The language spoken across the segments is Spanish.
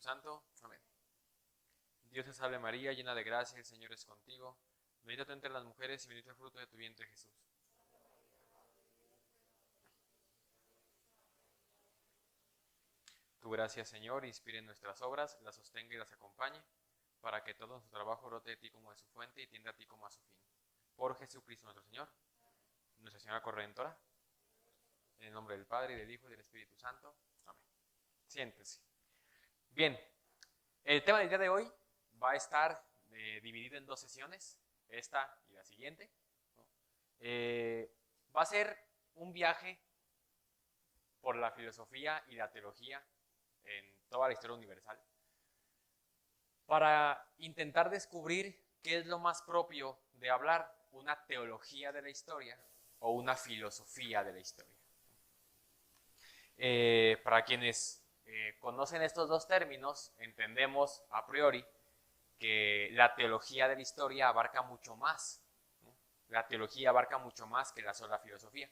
Espíritu Santo. Amén. Dios te salve María, llena de gracia, el Señor es contigo. Bendita tú entre las mujeres y bendito el fruto de tu vientre, Jesús. Tu gracia, Señor, inspire nuestras obras, las sostenga y las acompañe, para que todo nuestro trabajo brote de ti como de su fuente y tienda a ti como a su fin. Por Jesucristo nuestro Señor, Nuestra Señora Corredentora, en el nombre del Padre, y del Hijo, y del Espíritu Santo. Amén. Siéntense. Bien, el tema del día de hoy va a estar dividido en dos sesiones, esta y la siguiente, ¿no? Va a ser un viaje por la filosofía y la teología en toda la historia universal, para intentar descubrir qué es lo más propio de hablar, una teología de la historia o una filosofía de la historia. Para quienes conocen estos dos términos, entendemos a priori que la teología de la historia abarca mucho más, ¿no? La teología abarca mucho más que la sola filosofía.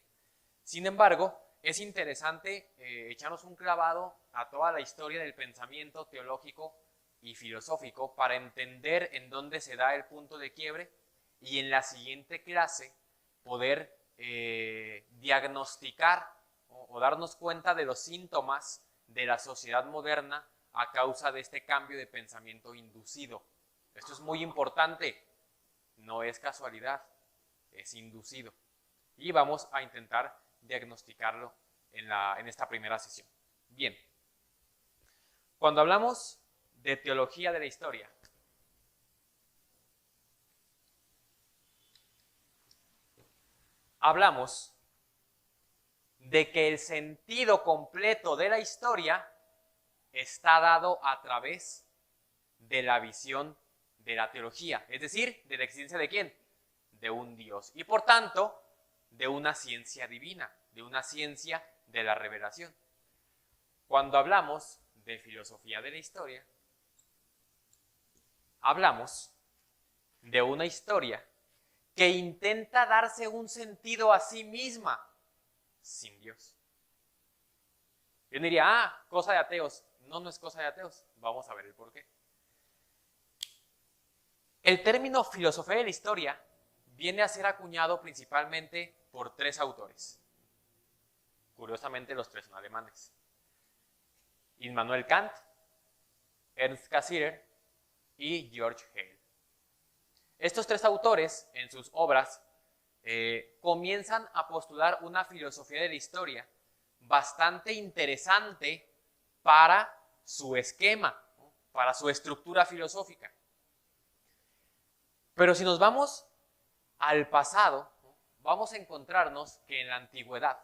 Sin embargo, es interesante echarnos un clavado a toda la historia del pensamiento teológico y filosófico para entender en dónde se da el punto de quiebre y en la siguiente clase poder diagnosticar o darnos cuenta de los síntomas de la sociedad moderna a causa de este cambio de pensamiento inducido. Esto es muy importante, no es casualidad, es inducido. Y vamos a intentar diagnosticarlo en esta primera sesión. Bien, cuando hablamos de teología de la historia, hablamos de que el sentido completo de la historia está dado a través de la visión de la teología, es decir, de la existencia de ¿quién? De un Dios y por tanto de una ciencia divina, de una ciencia de la revelación. Cuando hablamos de filosofía de la historia, hablamos de una historia que intenta darse un sentido a sí misma sin Dios. Yo diría, cosa de ateos. No, no es cosa de ateos. Vamos a ver el por qué. El término filosofía de la historia viene a ser acuñado principalmente por tres autores. Curiosamente, los tres son alemanes. Immanuel Kant, Ernst Cassirer y George Hegel. Estos tres autores, en sus obras, comienzan a postular una filosofía de la historia bastante interesante para su esquema, ¿no? Para su estructura filosófica. Pero si nos vamos al pasado, ¿no? Vamos a encontrarnos que en la antigüedad,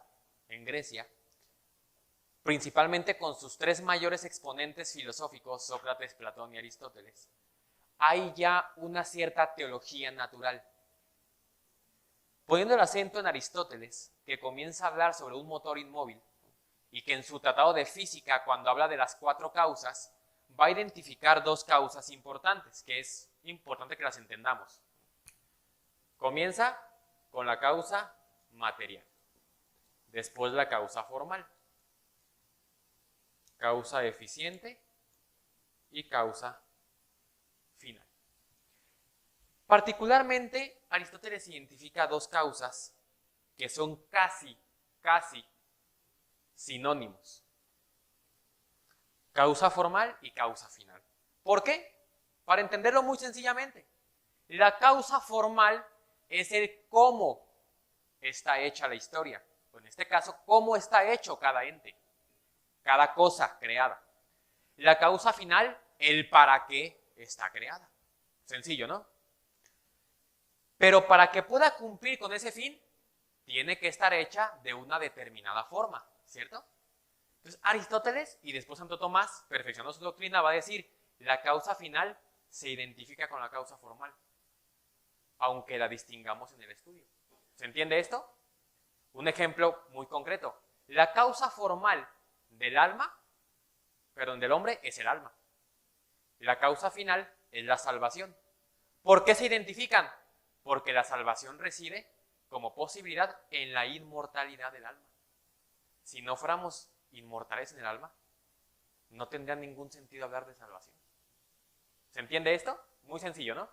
en Grecia, principalmente con sus tres mayores exponentes filosóficos, Sócrates, Platón y Aristóteles, hay ya una cierta teología natural. Poniendo el acento en Aristóteles, que comienza a hablar sobre un motor inmóvil y que en su tratado de física, cuando habla de las cuatro causas, va a identificar dos causas importantes, que es importante que las entendamos. Comienza con la causa material, después la causa formal, causa eficiente y causa final. Particularmente, Aristóteles identifica dos causas que son casi sinónimos. Causa formal y causa final. ¿Por qué? Para entenderlo muy sencillamente. La causa formal es el cómo está hecha la historia. O en este caso, cómo está hecho cada ente, cada cosa creada. La causa final, el para qué está creada. Sencillo, ¿no? Pero para que pueda cumplir con ese fin, tiene que estar hecha de una determinada forma, ¿cierto? Entonces Aristóteles y después Santo Tomás, perfeccionando su doctrina, va a decir, la causa final se identifica con la causa formal, aunque la distingamos en el estudio. ¿Se entiende esto? Un ejemplo muy concreto. La causa formal del alma, perdón, del hombre es el alma. La causa final es la salvación. ¿Por qué se identifican? Porque la salvación reside como posibilidad en la inmortalidad del alma. Si no fuéramos inmortales en el alma, no tendría ningún sentido hablar de salvación. ¿Se entiende esto? Muy sencillo, ¿no?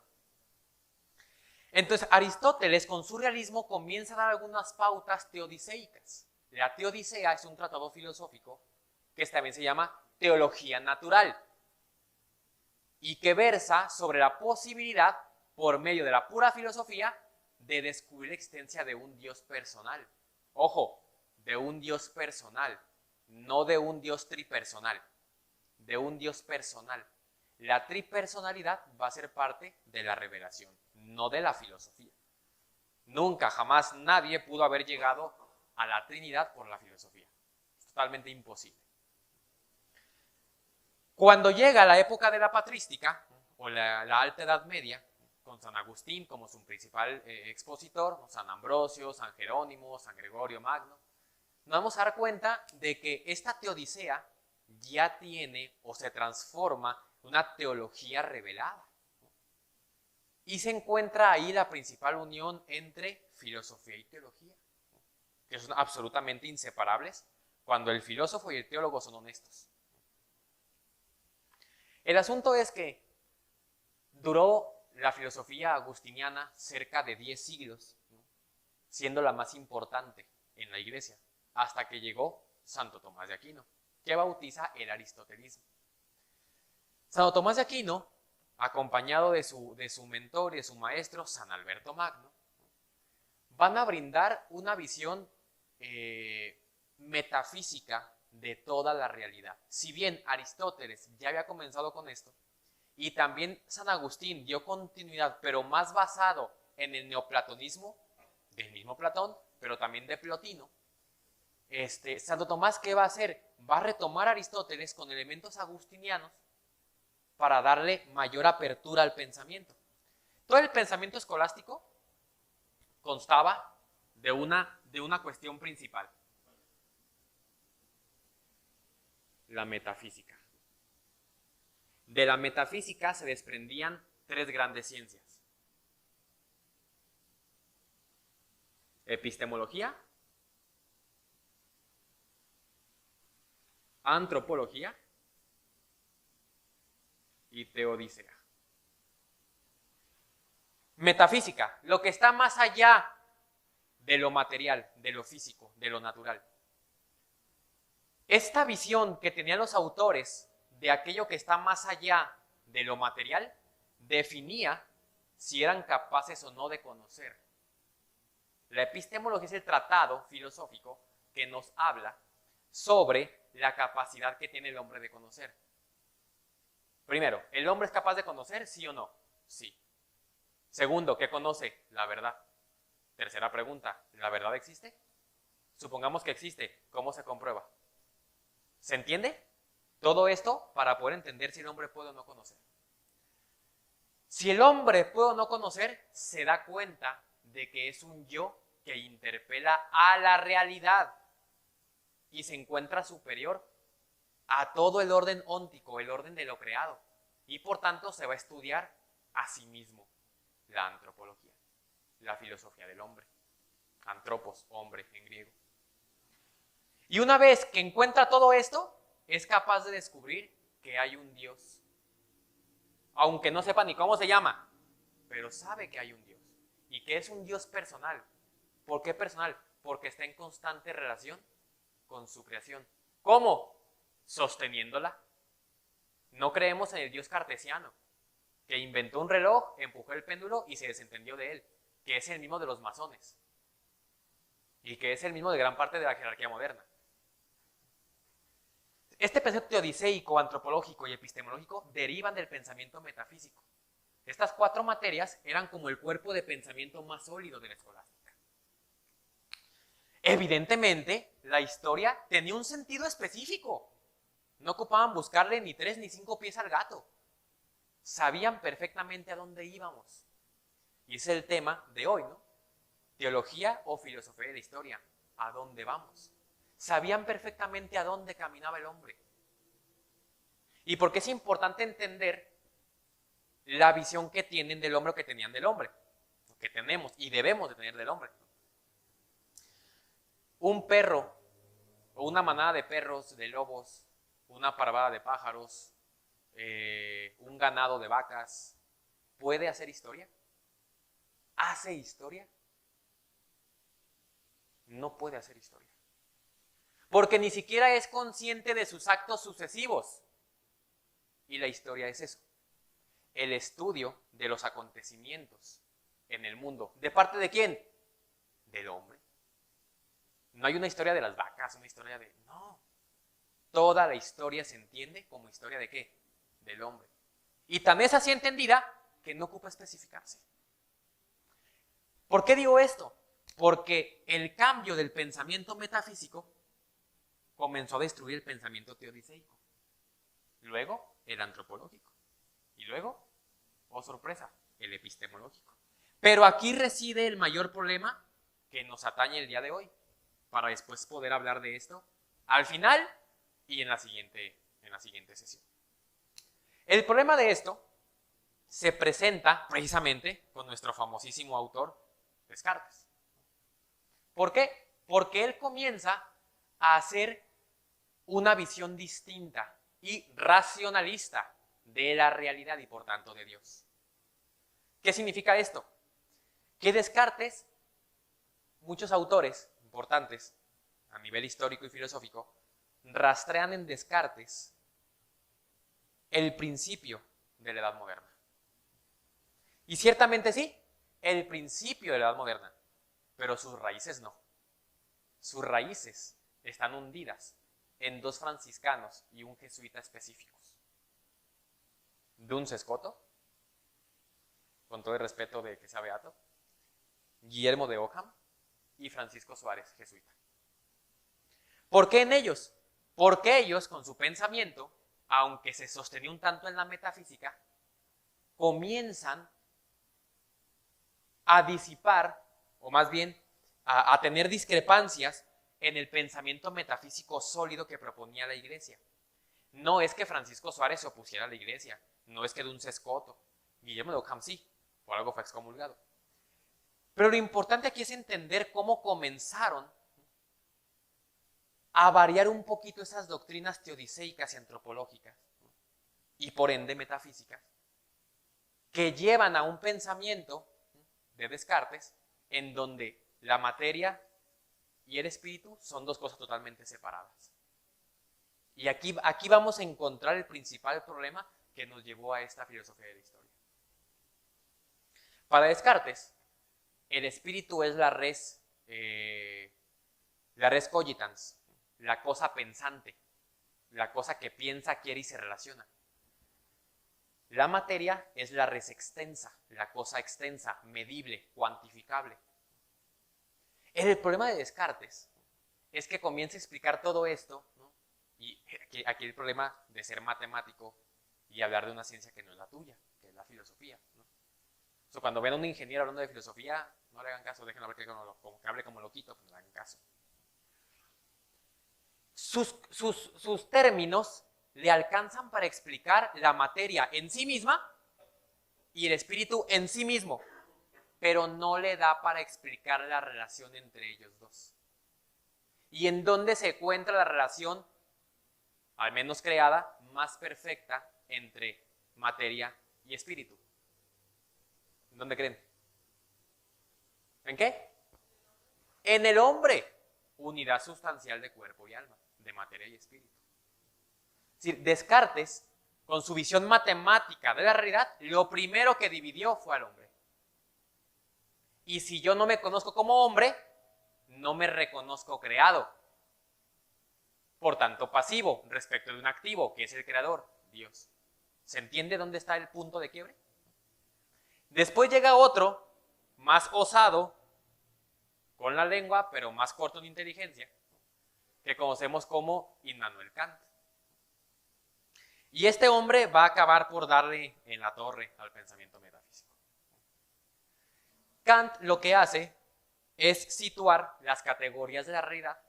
Entonces, Aristóteles, con su realismo, comienza a dar algunas pautas teodiceicas. La Teodicea es un tratado filosófico que también se llama teología natural y que versa sobre la posibilidad, por medio de la pura filosofía, de descubrir la existencia de un Dios personal. Ojo, de un Dios personal, no de un Dios tripersonal, de un Dios personal. La tripersonalidad va a ser parte de la revelación, no de la filosofía. Nunca, jamás nadie pudo haber llegado a la Trinidad por la filosofía. Es totalmente imposible. Cuando llega la época de la patrística, o la Alta Edad Media, con San Agustín como su principal expositor, San Ambrosio, San Jerónimo, San Gregorio Magno, nos vamos a dar cuenta de que esta teodicea ya tiene o se transforma en una teología revelada. Y se encuentra ahí la principal unión entre filosofía y teología, que son absolutamente inseparables cuando el filósofo y el teólogo son honestos. El asunto es que duró la filosofía agustiniana cerca de 10 siglos, ¿no? Siendo la más importante en la iglesia, hasta que llegó Santo Tomás de Aquino, que bautiza el aristotelismo. Santo Tomás de Aquino, acompañado de su mentor y de su maestro, San Alberto Magno, van a brindar una visión metafísica de toda la realidad. Si bien Aristóteles ya había comenzado con esto, y también San Agustín dio continuidad, pero más basado en el neoplatonismo, del mismo Platón, pero también de Plotino, Santo Tomás, ¿qué va a hacer? Va a retomar a Aristóteles con elementos agustinianos para darle mayor apertura al pensamiento. Todo el pensamiento escolástico constaba de una cuestión principal: la metafísica. De la metafísica se desprendían 3 grandes ciencias: epistemología, antropología y teodicea. Metafísica, lo que está más allá de lo material, de lo físico, de lo natural. Esta visión que tenían los autores de aquello que está más allá de lo material definía si eran capaces o no de conocer. La epistemología es el tratado filosófico que nos habla sobre la capacidad que tiene el hombre de conocer. Primero, ¿el hombre es capaz de conocer, sí o no? Sí. Segundo, ¿qué conoce? La verdad. Tercera pregunta, ¿la verdad existe? Supongamos que existe, ¿cómo se comprueba? ¿Se entiende? Todo esto para poder entender si el hombre puede o no conocer. Si el hombre puede o no conocer, se da cuenta de que es un yo que interpela a la realidad y se encuentra superior a todo el orden óntico, el orden de lo creado, y por tanto se va a estudiar a sí mismo. La antropología, la filosofía del hombre, antropos, hombre en griego. Y una vez que encuentra todo esto, es capaz de descubrir que hay un Dios, aunque no sepa ni cómo se llama, pero sabe que hay un Dios y que es un Dios personal. ¿Por qué personal? Porque está en constante relación con su creación. ¿Cómo? Sosteniéndola. No creemos en el Dios cartesiano, que inventó un reloj, empujó el péndulo y se desentendió de él, que es el mismo de los masones y que es el mismo de gran parte de la jerarquía moderna. Este pensamiento teodiceico, antropológico y epistemológico derivan del pensamiento metafísico. Estas 4 materias eran como el cuerpo de pensamiento más sólido de la escolástica. Evidentemente, la historia tenía un sentido específico. No ocupaban buscarle ni 3 ni 5 pies al gato. Sabían perfectamente a dónde íbamos. Y ese es el tema de hoy, ¿no? Teología o filosofía de la historia. ¿A dónde vamos? Sabían perfectamente a dónde caminaba el hombre. ¿Y por qué es importante entender la visión que tienen del hombre o que tenían del hombre? Que tenemos y debemos de tener del hombre. Un perro o una manada de perros, de lobos, una parvada de pájaros, un ganado de vacas, ¿puede hacer historia? ¿Hace historia? No puede hacer historia. Porque ni siquiera es consciente de sus actos sucesivos. Y la historia es eso, el estudio de los acontecimientos en el mundo. ¿De parte de quién? Del hombre. No hay una historia de las vacas, una historia de... No. Toda la historia se entiende como historia de ¿qué? Del hombre. Y también es así entendida que no ocupa especificarse. ¿Por qué digo esto? Porque el cambio del pensamiento metafísico comenzó a destruir el pensamiento teodiceico. Luego, el antropológico. Y luego, oh sorpresa, el epistemológico. Pero aquí reside el mayor problema que nos atañe el día de hoy, para después poder hablar de esto al final y en la siguiente sesión. El problema de esto se presenta precisamente con nuestro famosísimo autor Descartes. ¿Por qué? Porque él comienza a hacer una visión distinta y racionalista de la realidad y por tanto de Dios. ¿Qué significa esto? Que Descartes, muchos autores importantes a nivel histórico y filosófico, rastrean en Descartes el principio de la Edad Moderna. Y ciertamente sí, el principio de la Edad Moderna, pero sus raíces no. Sus raíces están hundidas en dos franciscanos y un jesuita específicos. Duns Scoto, con todo el respeto de que sea beato, Guillermo de Ockham y Francisco Suárez, jesuita. ¿Por qué en ellos? Porque ellos, con su pensamiento, aunque se sostenía un tanto en la metafísica, comienzan a disipar, o más bien a tener discrepancias en el pensamiento metafísico sólido que proponía la Iglesia. No es que Francisco Suárez se opusiera a la Iglesia, no es que Duns Scoto, Guillermo de Ockham sí, por algo fue excomulgado. Pero lo importante aquí es entender cómo comenzaron a variar un poquito esas doctrinas teodiceicas y antropológicas, y por ende metafísicas, que llevan a un pensamiento de Descartes en donde la materia y el espíritu son dos cosas totalmente separadas. Y aquí vamos a encontrar el principal problema que nos llevó a esta filosofía de la historia. Para Descartes, el espíritu es la res cogitans, la cosa pensante, la cosa que piensa, quiere y se relaciona. La materia es la res extensa, la cosa extensa, medible, cuantificable. El problema de Descartes es que comienza a explicar todo esto, ¿no? Y aquí el problema de ser matemático y hablar de una ciencia que no es la tuya, que es la filosofía, ¿no? O sea, cuando ven a un ingeniero hablando de filosofía, no le hagan caso, déjenlo hablar que hable como loquito, pues no le hagan caso. Sus términos le alcanzan para explicar la materia en sí misma y el espíritu en sí mismo, pero no le da para explicar la relación entre ellos dos. ¿Y en dónde se encuentra la relación, al menos creada, más perfecta entre materia y espíritu? ¿En dónde creen? ¿En qué? En el hombre, unidad sustancial de cuerpo y alma, de materia y espíritu. Es decir, Descartes, con su visión matemática de la realidad, lo primero que dividió fue al hombre. Y si yo no me conozco como hombre, no me reconozco creado. Por tanto, pasivo respecto de un activo, que es el creador, Dios. ¿Se entiende dónde está el punto de quiebre? Después llega otro, más osado, con la lengua, pero más corto en inteligencia, que conocemos como Immanuel Kant. Y este hombre va a acabar por darle en la torre al pensamiento metafísico. Kant lo que hace es situar las categorías de la realidad,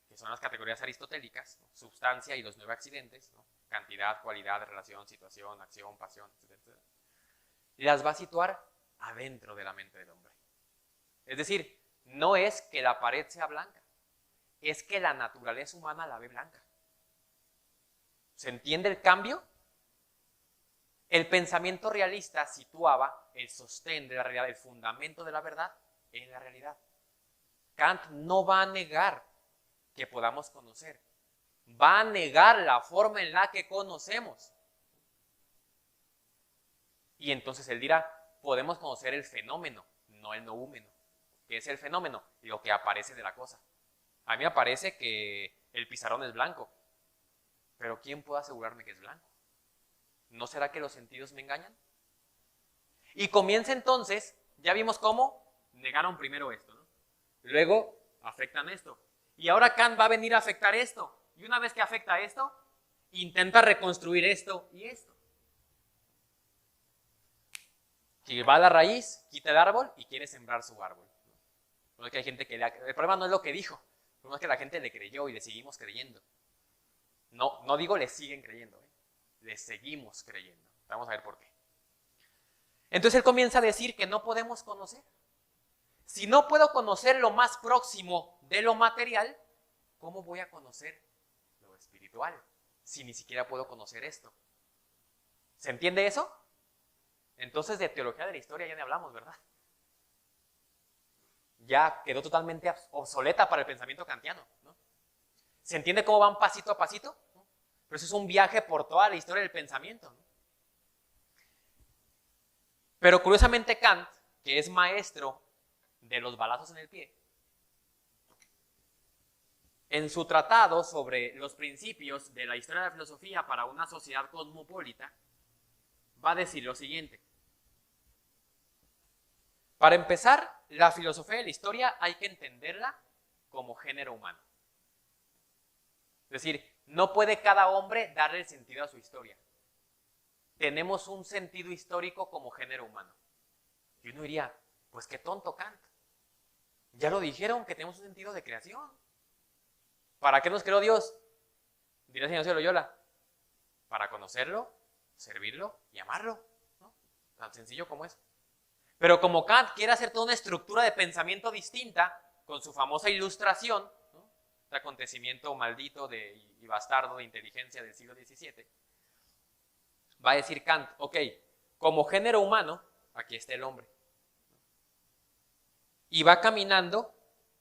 que son las categorías aristotélicas, ¿no? Substancia y los 9 accidentes, ¿no? Cantidad, cualidad, relación, situación, acción, pasión, etc. Y las va a situar adentro de la mente del hombre. Es decir, no es que la pared sea blanca, es que la naturaleza humana la ve blanca. ¿Se entiende el cambio? El pensamiento realista situaba el sostén de la realidad, el fundamento de la verdad en la realidad. Kant no va a negar que podamos conocer, va a negar la forma en la que conocemos. Y entonces él dirá, podemos conocer el fenómeno, no el noúmeno. ¿Qué es el fenómeno? Lo que aparece de la cosa. A mí me parece que el pizarrón es blanco, pero ¿quién puede asegurarme que es blanco? ¿No será que los sentidos me engañan? Y comienza entonces, ya vimos cómo negaron primero esto, ¿no? Luego afectan esto. Y ahora Kant va a venir a afectar esto. Y una vez que afecta esto, intenta reconstruir esto y esto. Si va a la raíz, quita el árbol y quiere sembrar su árbol. No es que hay gente que el problema no es lo que dijo, el problema es que la gente le creyó y le seguimos creyendo. No digo le siguen creyendo, le seguimos creyendo. Vamos a ver por qué. Entonces él comienza a decir que no podemos conocer. Si no puedo conocer lo más próximo de lo material, ¿cómo voy a conocer lo espiritual? Si ni siquiera puedo conocer esto. ¿Se entiende eso? Entonces de teología de la historia ya ni hablamos, ¿verdad? Ya quedó totalmente obsoleta para el pensamiento kantiano, ¿no? ¿Se entiende cómo van pasito a pasito? ¿No? Pero eso es un viaje por toda la historia del pensamiento, ¿no? Pero curiosamente Kant, que es maestro de los balazos en el pie, en su tratado sobre los principios de la historia de la filosofía para una sociedad cosmopolita, va a decir lo siguiente. Para empezar, la filosofía de la historia hay que entenderla como género humano. Es decir, no puede cada hombre darle el sentido a su historia. Tenemos un sentido histórico como género humano. Y uno diría, pues qué tonto Kant. Ya lo dijeron que tenemos un sentido de creación. ¿Para qué nos creó Dios? Dirá el señor Loyola. Para conocerlo, servirlo y amarlo, ¿no? Tan sencillo como es. Pero como Kant quiere hacer toda una estructura de pensamiento distinta, con su famosa ilustración, ¿no? Este acontecimiento maldito y bastardo de inteligencia del siglo XVII, va a decir Kant, ok, como género humano, aquí está el hombre. Y va caminando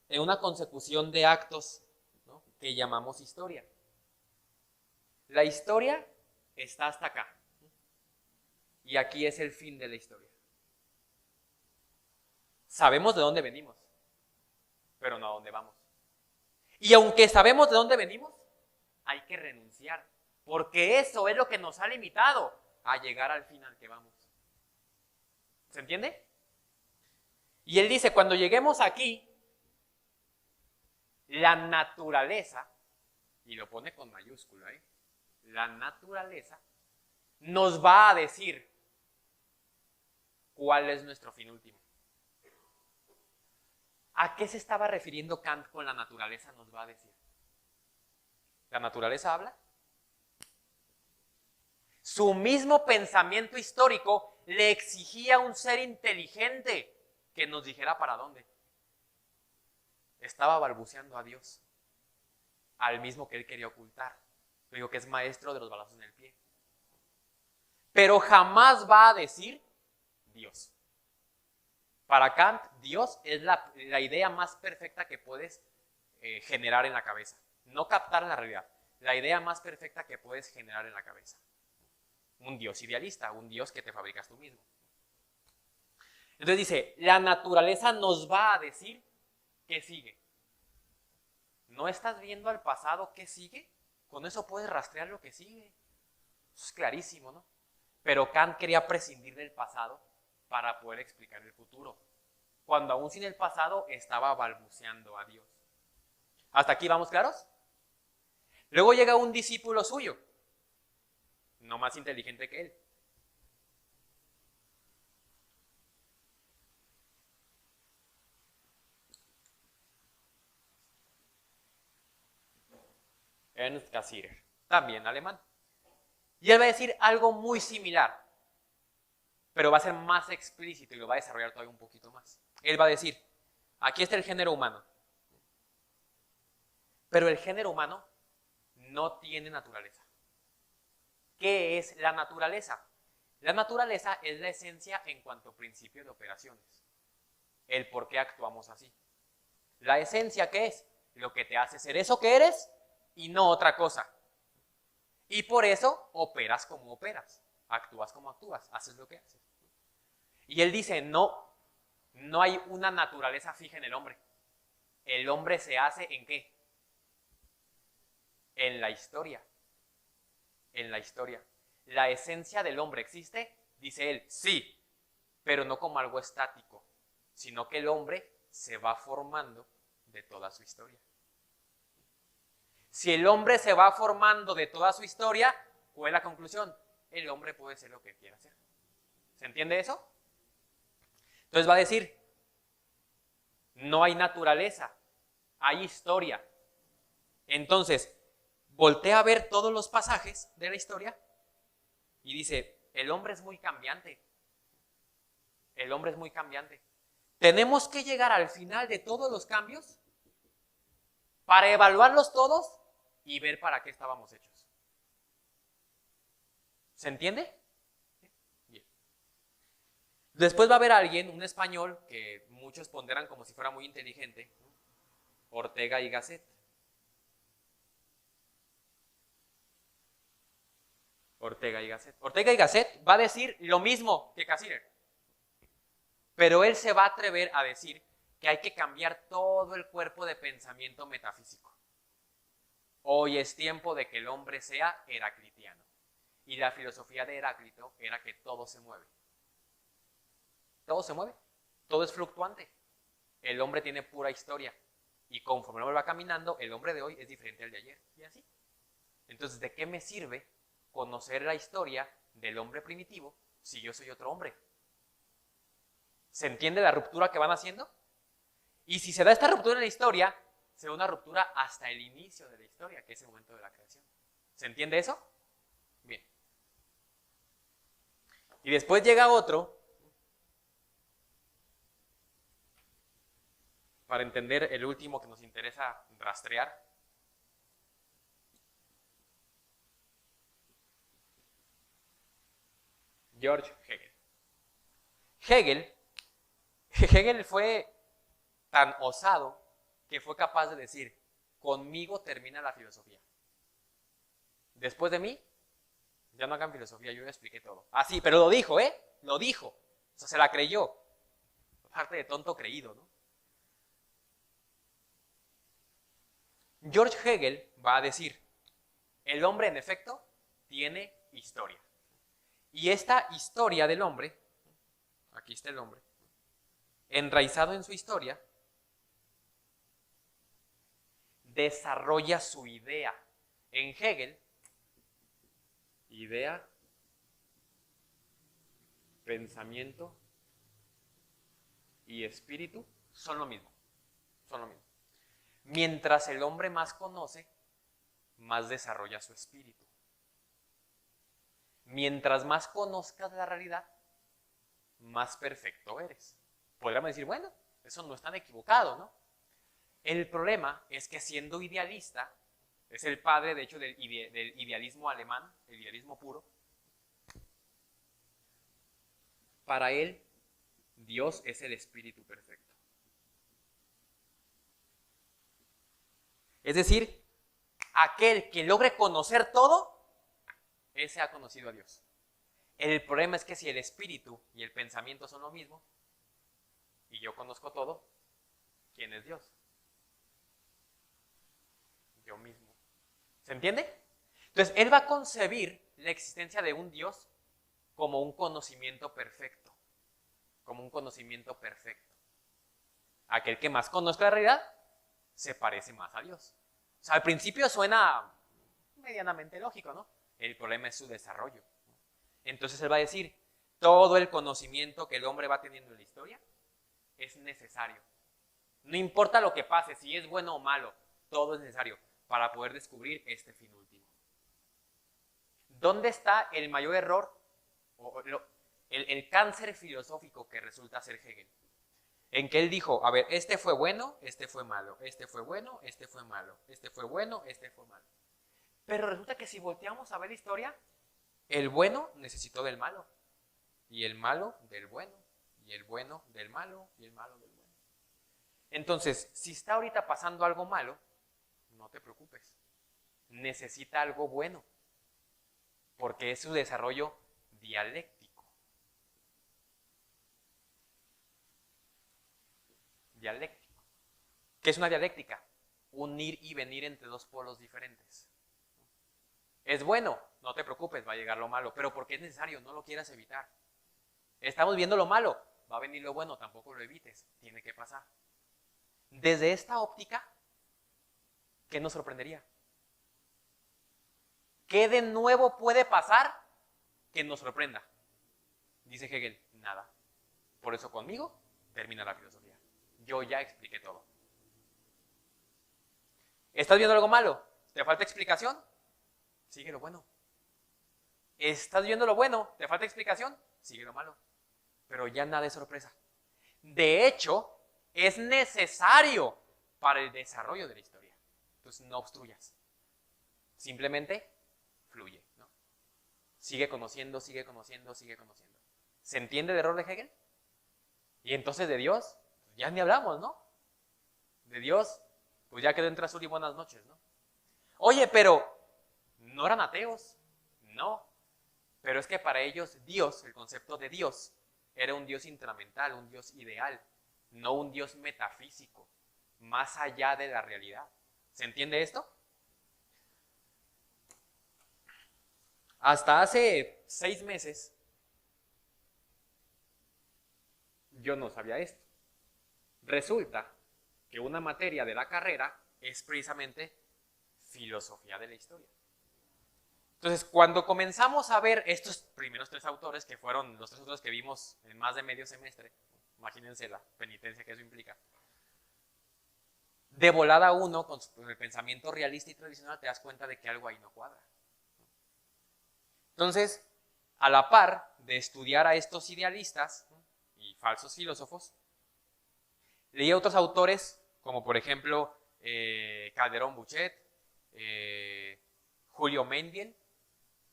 en una consecución de actos, ¿no? Que llamamos historia. La historia está hasta acá. Y aquí es el fin de la historia. Sabemos de dónde venimos, pero no a dónde vamos. Y aunque sabemos de dónde venimos, hay que renunciar, porque eso es lo que nos ha limitado a llegar al fin al que vamos. ¿Se entiende? Y él dice, cuando lleguemos aquí, la naturaleza, y lo pone con mayúscula, la naturaleza nos va a decir cuál es nuestro fin último. ¿A qué se estaba refiriendo Kant con la naturaleza? Nos va a decir. ¿La naturaleza habla? Su mismo pensamiento histórico le exigía a un ser inteligente que nos dijera para dónde. Estaba balbuceando a Dios, al mismo que él quería ocultar. Yo digo que es maestro de los balazos en el pie. Pero jamás va a decir Dios. Para Kant, Dios es la idea más perfecta que puedes generar en la cabeza. No captar la realidad. La idea más perfecta que puedes generar en la cabeza. Un Dios idealista, un Dios que te fabricas tú mismo. Entonces dice, la naturaleza nos va a decir qué sigue. ¿No estás viendo al pasado qué sigue? Con eso puedes rastrear lo que sigue. Eso es clarísimo, ¿no? Pero Kant quería prescindir del pasado para poder explicar el futuro, cuando aún sin el pasado estaba balbuceando a Dios. ¿Hasta aquí vamos claros? Luego llega un discípulo suyo, no más inteligente que él. Ernst Cassirer, también alemán. Y él va a decir algo muy similar, pero va a ser más explícito y lo va a desarrollar todavía un poquito más. Él va a decir, aquí está el género humano, pero el género humano no tiene naturaleza. ¿Qué es la naturaleza? La naturaleza es la esencia en cuanto a principio de operaciones. El por qué actuamos así. La esencia, ¿qué es? Lo que te hace ser eso que eres y no otra cosa. Y por eso operas como operas, actúas como actúas, haces lo que haces. Y él dice, no hay una naturaleza fija en el hombre. El hombre se hace ¿en qué? En la historia. En la historia. ¿La esencia del hombre existe? Dice él, sí, pero no como algo estático, sino que el hombre se va formando de toda su historia. Si el hombre se va formando de toda su historia, ¿cuál es la conclusión? El hombre puede ser lo que quiera ser. ¿Se entiende eso? Entonces va a decir, no hay naturaleza, hay historia. Entonces, voltea a ver todos los pasajes de la historia y dice, el hombre es muy cambiante. El hombre es muy cambiante. Tenemos que llegar al final de todos los cambios para evaluarlos todos y ver para qué estábamos hechos. ¿Se entiende? Bien. Después va a haber alguien, un español, que muchos ponderan como si fuera muy inteligente, Ortega y Gasset. Ortega y Gasset va a decir lo mismo que Cassirer, pero él se va a atrever a decir que hay que cambiar todo el cuerpo de pensamiento metafísico. Hoy es tiempo de que el hombre sea heraclitiano. Y la filosofía de Heráclito era que todo se mueve. Todo se mueve, todo es fluctuante. El hombre tiene pura historia. Y conforme el hombre va caminando, el hombre de hoy es diferente al de ayer. Y así. Entonces, ¿de qué me sirve conocer la historia del hombre primitivo si yo soy otro hombre? ¿Se entiende la ruptura que van haciendo? Y si se da esta ruptura en la historia, se da una ruptura hasta el inicio de la historia, que es el momento de la creación. ¿Se entiende eso? Bien. Y después llega otro, para entender el último que nos interesa rastrear. George Hegel. Hegel fue tan osado que fue capaz de decir, conmigo termina la filosofía. Después de mí, ya no hagan filosofía, yo ya expliqué todo. Ah, sí, pero lo dijo, ¿eh? Lo dijo. O sea, se la creyó. Parte de tonto creído, ¿no? George Hegel va a decir, el hombre en efecto tiene historia. Y esta historia del hombre, aquí está el hombre, enraizado en su historia, desarrolla su idea. En Hegel, idea, pensamiento y espíritu son lo mismo. Son lo mismo. Mientras el hombre más conoce, más desarrolla su espíritu. Mientras más conozcas la realidad, más perfecto eres. Podríamos decir, bueno, eso no es tan equivocado, ¿no? El problema es que siendo idealista, es el padre, de hecho, del idealismo alemán, el idealismo puro. Para él, Dios es el espíritu perfecto. Es decir, aquel que logre conocer todo, ese ha conocido a Dios. El problema es que si el espíritu y el pensamiento son lo mismo, y yo conozco todo, ¿quién es Dios? Yo mismo. ¿Se entiende? Entonces, él va a concebir la existencia de un Dios como un conocimiento perfecto. Como un conocimiento perfecto. Aquel que más conozca la realidad se parece más a Dios. O sea, al principio suena medianamente lógico, ¿no? El problema es su desarrollo. Entonces él va a decir, todo el conocimiento que el hombre va teniendo en la historia es necesario. No importa lo que pase, si es bueno o malo, todo es necesario para poder descubrir este fin último. ¿Dónde está el mayor error o el cáncer filosófico que resulta ser Hegel? En que él dijo, a ver, este fue bueno, este fue malo, este fue bueno, este fue malo, este fue bueno, este fue malo. Pero resulta que si volteamos a ver la historia, El bueno necesitó del malo, y el malo del bueno, y el bueno del malo, y el malo del bueno. Entonces, si está ahorita pasando algo malo, no te preocupes. Necesita algo bueno, porque es su desarrollo dialéctico. Dialéctico. ¿Qué es una dialéctica? Un ir y venir entre dos polos diferentes. Es bueno, no te preocupes, va a llegar lo malo, pero porque es necesario, no lo quieras evitar. Estamos viendo lo malo, va a venir lo bueno, tampoco lo evites, tiene que pasar. Desde esta óptica, ¿qué nos sorprendería? ¿Qué de nuevo puede pasar que nos sorprenda? Dice Hegel, nada. Por eso conmigo termina la filosofía. Yo ya expliqué todo. ¿Estás viendo algo malo? ¿Te falta explicación? Sigue lo bueno. ¿Estás viendo lo bueno? ¿Te falta explicación? Sigue lo malo. Pero ya nada es sorpresa. De hecho, es necesario para el desarrollo de la historia. Entonces no obstruyas. Simplemente fluye, ¿no? Sigue conociendo, sigue conociendo, sigue conociendo. ¿Se entiende el error de Hegel? Y entonces de Dios, ya ni hablamos, ¿no? De Dios, pues ya quedó entre azul y buenas noches, ¿no? Oye, pero ¿no eran ateos? No. Pero es que para ellos Dios, el concepto de Dios, era un Dios intramental, un Dios ideal, no un Dios metafísico, más allá de la realidad. ¿Se entiende esto? Hasta hace 6 meses yo no sabía esto. Resulta que una materia de la carrera es precisamente filosofía de la historia. Entonces, cuando comenzamos a ver estos primeros 3 autores, que fueron los 3 autores que vimos en más de medio semestre, imagínense la penitencia que eso implica, de volada uno, con el pensamiento realista y tradicional, te das cuenta de que algo ahí no cuadra. Entonces, a la par de estudiar a estos idealistas y falsos filósofos, leí a otros autores, como por ejemplo Calderón Buchet, Julio Mendiel,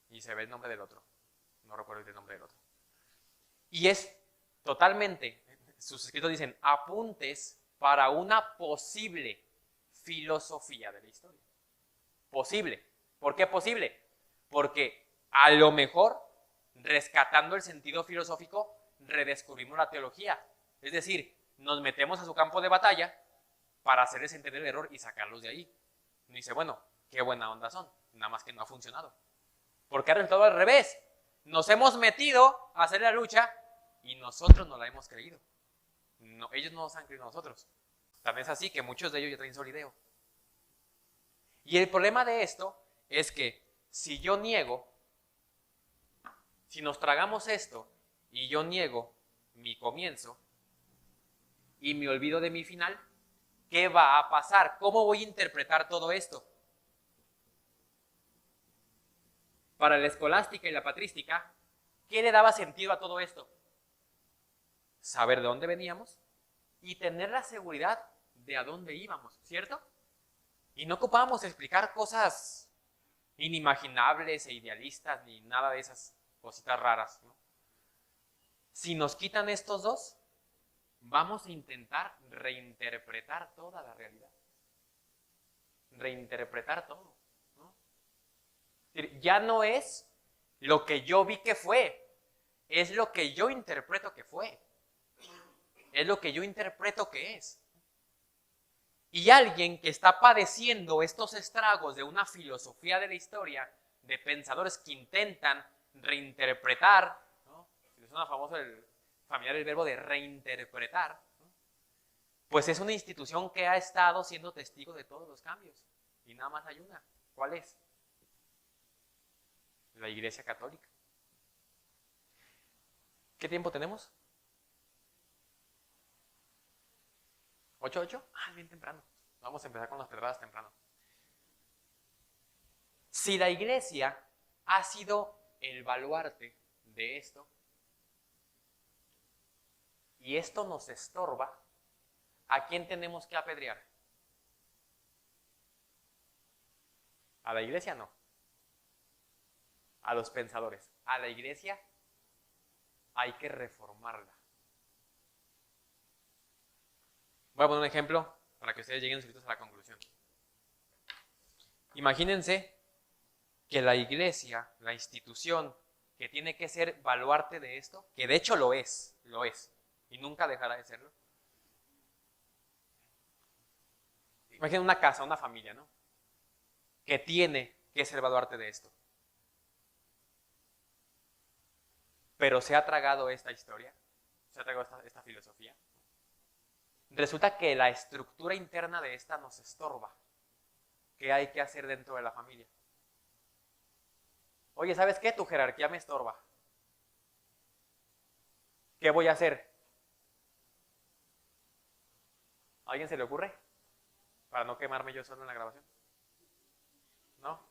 y se ve el nombre del otro. No recuerdo el nombre del otro. Y es totalmente, sus escritos dicen, apuntes para una posible filosofía de la historia. Posible. ¿Por qué posible? Porque a lo mejor, rescatando el sentido filosófico, redescubrimos la teología. Es decir, nos metemos a su campo de batalla para hacerles entender el error y sacarlos de ahí. Y dice, bueno, qué buena onda son, nada más que no ha funcionado. Porque ha resultado al revés. Nos hemos metido a hacer la lucha y nosotros no la hemos creído. No, ellos no nos han creído nosotros. Tan es así que muchos de ellos ya traen solideo. Y el problema de esto es que si yo niego, si nos tragamos esto y yo niego mi comienzo y me olvido de mi final, ¿qué va a pasar? ¿Cómo voy a interpretar todo esto? Para la escolástica y la patrística, ¿qué le daba sentido a todo esto? Saber de dónde veníamos y tener la seguridad de a dónde íbamos, ¿cierto? Y no ocupábamos explicar cosas inimaginables e idealistas ni nada de esas cositas raras, ¿no? Si nos quitan estos dos, vamos a intentar reinterpretar toda la realidad. Reinterpretar todo, ¿no? Ya no es lo que yo vi que fue, es lo que yo interpreto que fue. Es lo que yo interpreto que es. Y alguien que está padeciendo estos estragos de una filosofía de la historia, de pensadores que intentan reinterpretar, ¿no? Es una famosa familiar el verbo de reinterpretar, ¿no? Pues es una institución que ha estado siendo testigo de todos los cambios. Y nada más hay una. ¿Cuál es? La Iglesia Católica. ¿Qué tiempo tenemos? ¿8? Ah, bien temprano. Vamos a empezar con las pedradas temprano. Si la Iglesia ha sido el baluarte de esto, y esto nos estorba, ¿a quién tenemos que apedrear? A la Iglesia no. a los pensadores, a la iglesia hay que reformarla. Voy a poner un ejemplo para que ustedes lleguen solitos a la conclusión. Imagínense que la iglesia, la institución que tiene que ser baluarte de esto, que de hecho lo es, y nunca dejará de serlo. Imaginen una casa, una familia, ¿no? Que tiene que ser baluarte de esto. Pero se ha tragado esta historia, se ha tragado esta filosofía. Resulta que la estructura interna de esta nos estorba. ¿Qué hay que hacer dentro de la familia? Oye, ¿sabes qué? Tu jerarquía me estorba. ¿Qué voy a hacer? ¿A alguien se le ocurre? Para no quemarme yo solo en la grabación. ¿No?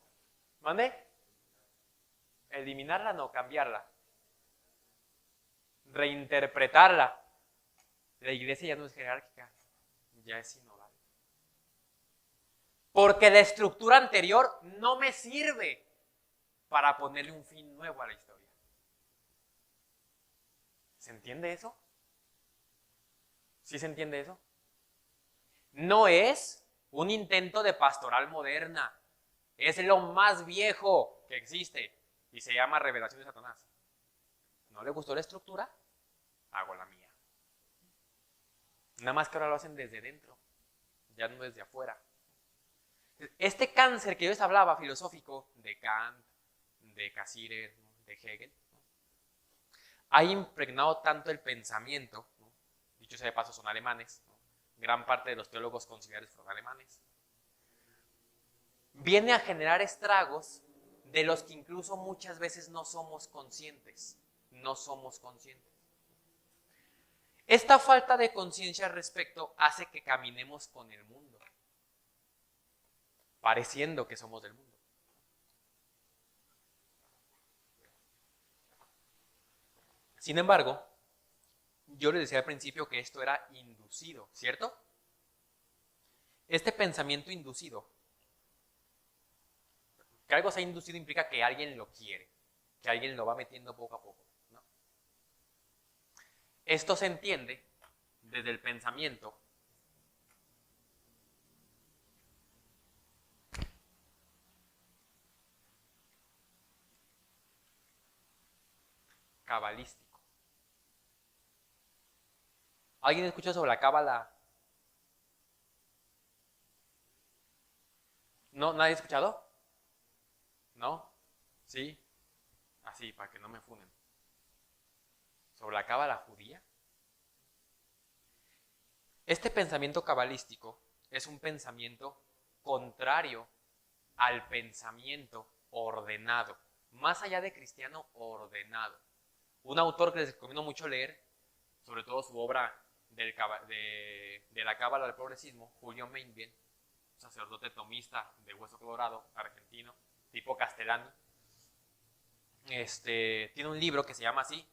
¿Mande? Eliminarla, no, cambiarla. Reinterpretarla. La iglesia ya no es jerárquica, ya es sinodal. Porque la estructura anterior no me sirve para ponerle un fin nuevo a la historia. ¿Se entiende eso? ¿Sí se entiende eso? No es un intento de pastoral moderna. Es lo más viejo que existe y se llama revelación de Satanás. ¿No le gustó la estructura? Hago la mía. Nada más que ahora lo hacen desde dentro, ya no desde afuera. Este cáncer que yo les hablaba, filosófico, de Kant, de Cassirer, de Hegel, ha impregnado tanto el pensamiento, ¿no? Dicho sea de paso, son alemanes, ¿no? Gran parte de los teólogos conciliares fueron alemanes. Viene a generar estragos de los que incluso muchas veces no somos conscientes. No somos conscientes. Esta falta de conciencia al respecto hace que caminemos con el mundo, pareciendo que somos del mundo. Sin embargo, yo les decía al principio que esto era inducido, ¿cierto? Este pensamiento inducido, que algo sea inducido implica que alguien lo quiere, que alguien lo va metiendo poco a poco, ¿no? Esto se entiende desde el pensamiento cabalístico. ¿Alguien escuchó sobre la cábala? ¿No? ¿Nadie ha escuchado? ¿No? ¿Sí? Así, para que no me funen. ¿Sobre la cábala judía? Este pensamiento cabalístico es un pensamiento contrario al pensamiento ordenado, más allá de cristiano ordenado. Un autor que les recomiendo mucho leer, sobre todo su obra de la cábala del progresismo, Julio Meinbiel, sacerdote tomista de Hueso Colorado, argentino, tipo Castellani. Tiene un libro que se llama así,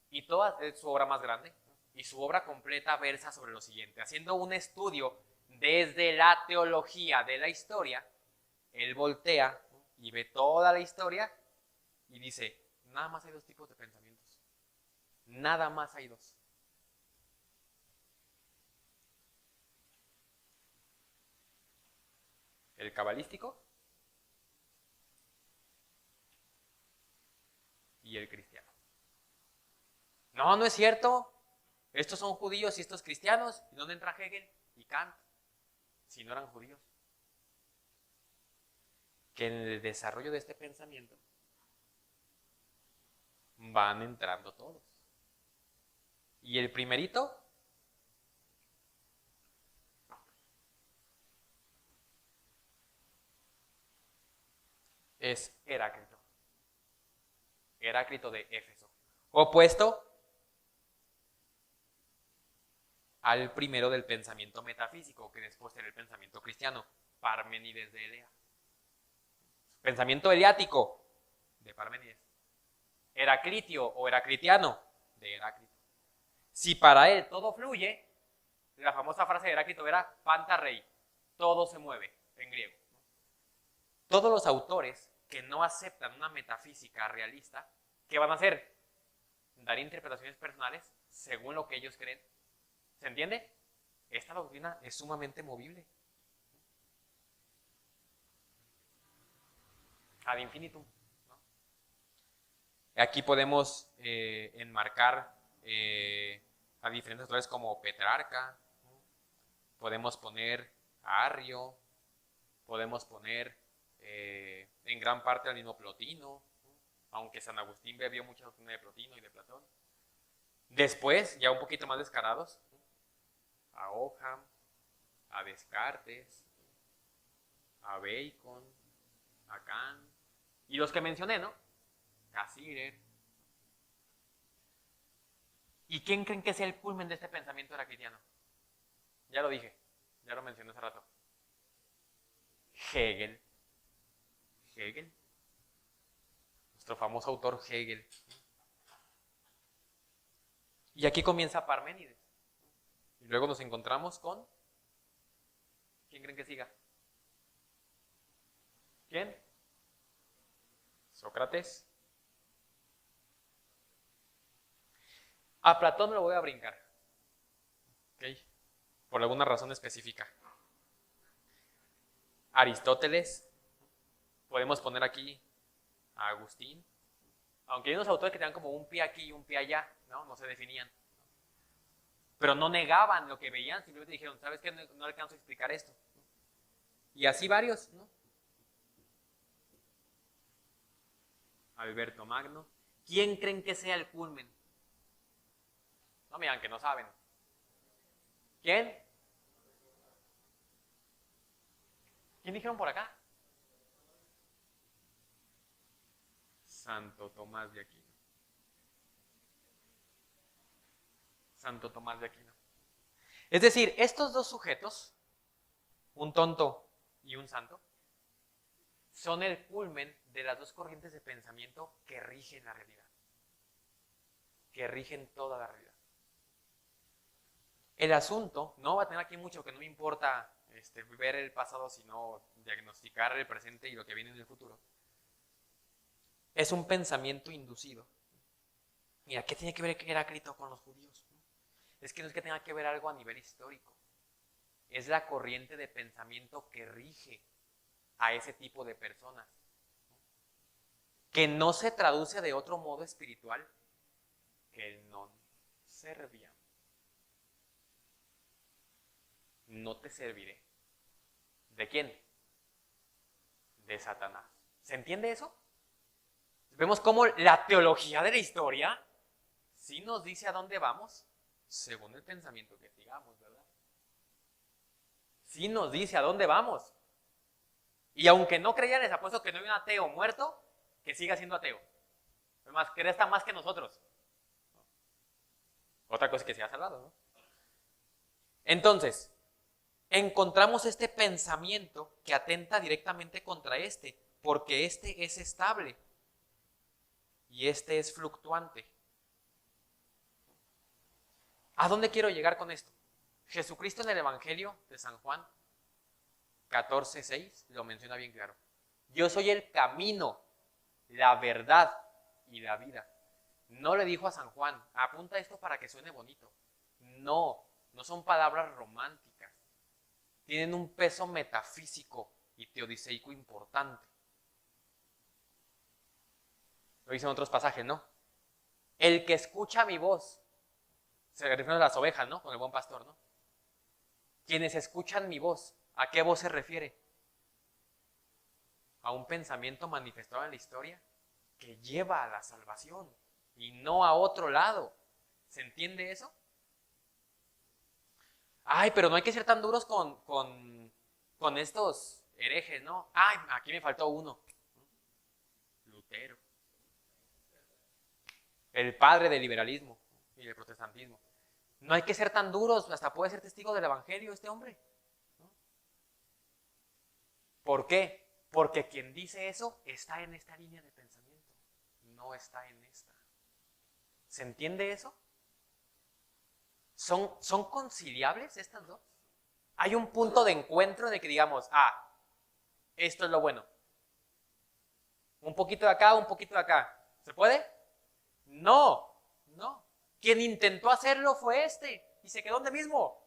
y toda es su obra más grande, y su obra completa versa sobre lo siguiente. Haciendo un estudio desde la teología de la historia, él voltea y ve toda la historia y dice, nada más hay dos tipos de pensamientos. Nada más hay dos. El cabalístico y el cristiano. No, no es cierto. Estos son judíos y estos cristianos. ¿Y dónde entra Hegel y Kant? Si no eran judíos. Que en el desarrollo de este pensamiento van entrando todos. Y el primerito es Heráclito. Heráclito de Éfeso. Opuesto al primero del pensamiento metafísico, que después era el pensamiento cristiano, Parménides de Elea. Pensamiento eleático de Parménides. Heraclitio o heraclitiano de Heráclito. Si para él todo fluye, la famosa frase de Heráclito era panta rei, todo se mueve en griego. Todos los autores que no aceptan una metafísica realista, ¿qué van a hacer? Dar interpretaciones personales según lo que ellos creen. ¿Se entiende? Esta doctrina es sumamente movible. Ad infinitum. ¿No? Aquí podemos enmarcar a diferentes autores como Petrarca, ¿no? Podemos poner a Arrio, podemos poner en gran parte al mismo Plotino, ¿no? Aunque San Agustín bebió mucha doctrina de Plotino y de Platón. Después, ya un poquito más descarados, ¿no? A Occam, a Descartes, a Bacon, a Kant, y los que mencioné, ¿no? Cassirer. ¿Y quién creen que es el culmen de este pensamiento heraclitiano? Ya lo dije, ya lo mencioné hace rato. Hegel. Hegel. Nuestro famoso autor Hegel. Y aquí comienza Parménides. Y luego nos encontramos con... ¿Quién creen que siga? ¿Quién? Sócrates. A Platón me lo voy a brincar. ¿Ok? Por alguna razón específica. Aristóteles. Podemos poner aquí a Agustín. Aunque hay unos autores que tenían como un pie aquí y un pie allá, ¿no? No se definían. Pero no negaban lo que veían, simplemente dijeron, ¿sabes qué? No alcanzo a explicar esto. Y así varios, ¿no? Alberto Magno. ¿Quién creen que sea el culmen? No me digan que no saben. ¿Quién? ¿Quién dijeron por acá? Santo Tomás de Aquino. Santo Tomás de Aquino. Es decir, estos dos sujetos, un tonto y un santo, son el culmen de las dos corrientes de pensamiento que rigen la realidad, que rigen toda la realidad. El asunto, no va a tener aquí mucho, que no me importa ver el pasado, sino diagnosticar el presente y lo que viene en el futuro. Es un pensamiento inducido. Mira, ¿qué tiene que ver Heráclito con los judíos? Es que no es que tenga que ver algo a nivel histórico. Es la corriente de pensamiento que rige a ese tipo de personas, que no se traduce de otro modo espiritual que el non serviam. No te serviré. ¿De quién? De Satanás. ¿Se entiende eso? Vemos cómo la teología de la historia sí nos dice a dónde vamos según el pensamiento que sigamos, ¿verdad? Sí nos dice a dónde vamos. Y aunque no creyan, les apuesto que no hay un ateo muerto que siga siendo ateo. Además, que está más que nosotros. Otra cosa es que se ha salvado, ¿no? Entonces, encontramos este pensamiento que atenta directamente contra porque es estable y es fluctuante. ¿A dónde quiero llegar con esto? Jesucristo en el Evangelio de San Juan 14:6 lo menciona bien claro. Yo soy el camino, la verdad y la vida. No le dijo a San Juan, apunta esto para que suene bonito. No son palabras románticas. Tienen un peso metafísico y teodiceico importante. Lo dicen otros pasajes, ¿no? El que escucha mi voz, se refiere a las ovejas, ¿no? Con el buen pastor, ¿no? Quienes escuchan mi voz, ¿a qué voz se refiere? A un pensamiento manifestado en la historia que lleva a la salvación y no a otro lado. ¿Se entiende eso? Ay, pero no hay que ser tan duros con estos herejes, ¿no? Ay, aquí me faltó uno. Lutero. El padre del liberalismo y del protestantismo. No hay que ser tan duros, hasta puede ser testigo del evangelio este hombre. ¿No? ¿Por qué? Porque quien dice eso está en esta línea de pensamiento, no está en esta. ¿Se entiende eso? ¿Son conciliables estas dos? Hay un punto de encuentro de que digamos, esto es lo bueno. Un poquito de acá, un poquito de acá. ¿Se puede? No, no. Quien intentó hacerlo fue este y se quedó donde mismo.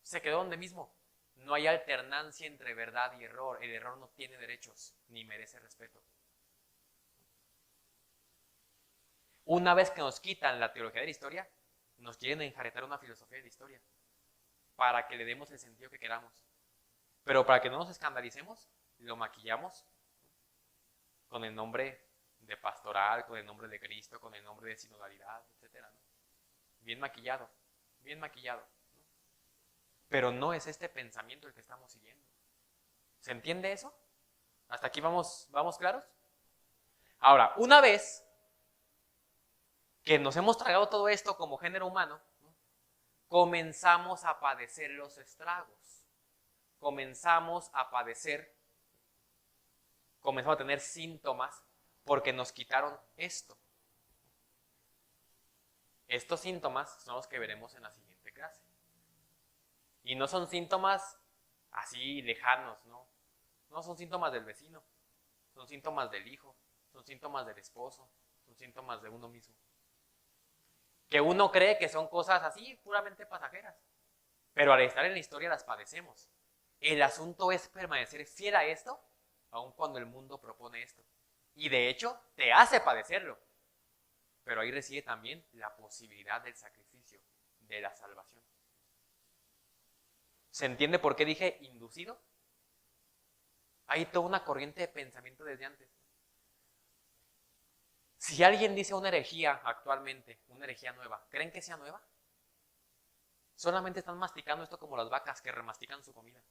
Se quedó donde mismo. No hay alternancia entre verdad y error. El error no tiene derechos ni merece respeto. Una vez que nos quitan la teología de la historia, nos quieren enjaretar una filosofía de la historia para que le demos el sentido que queramos. Pero para que no nos escandalicemos, lo maquillamos con el nombre de pastoral, con el nombre de Cristo, con el nombre de sinodalidad, etc. ¿no? Bien maquillado, bien maquillado. ¿no? Pero no es este pensamiento el que estamos siguiendo. ¿Se entiende eso? ¿Hasta aquí vamos claros? Ahora, una vez que nos hemos tragado todo esto como género humano, ¿no? Comenzamos a padecer los estragos. Comenzamos a tener síntomas porque nos quitaron esto. Estos síntomas son los que veremos en la siguiente clase. Y no son síntomas así lejanos, ¿no? No son síntomas del vecino, son síntomas del hijo, son síntomas del esposo, son síntomas de uno mismo. Que uno cree que son cosas así, puramente pasajeras. Pero al estar en la historia las padecemos. El asunto es permanecer fiel a esto, aun cuando el mundo propone esto. Y de hecho, te hace padecerlo. Pero ahí reside también la posibilidad del sacrificio, de la salvación. ¿Se entiende por qué dije inducido? Hay toda una corriente de pensamiento desde antes. Si alguien dice una herejía actualmente, una herejía nueva, ¿creen que sea nueva? Solamente están masticando esto como las vacas que remastican su comida.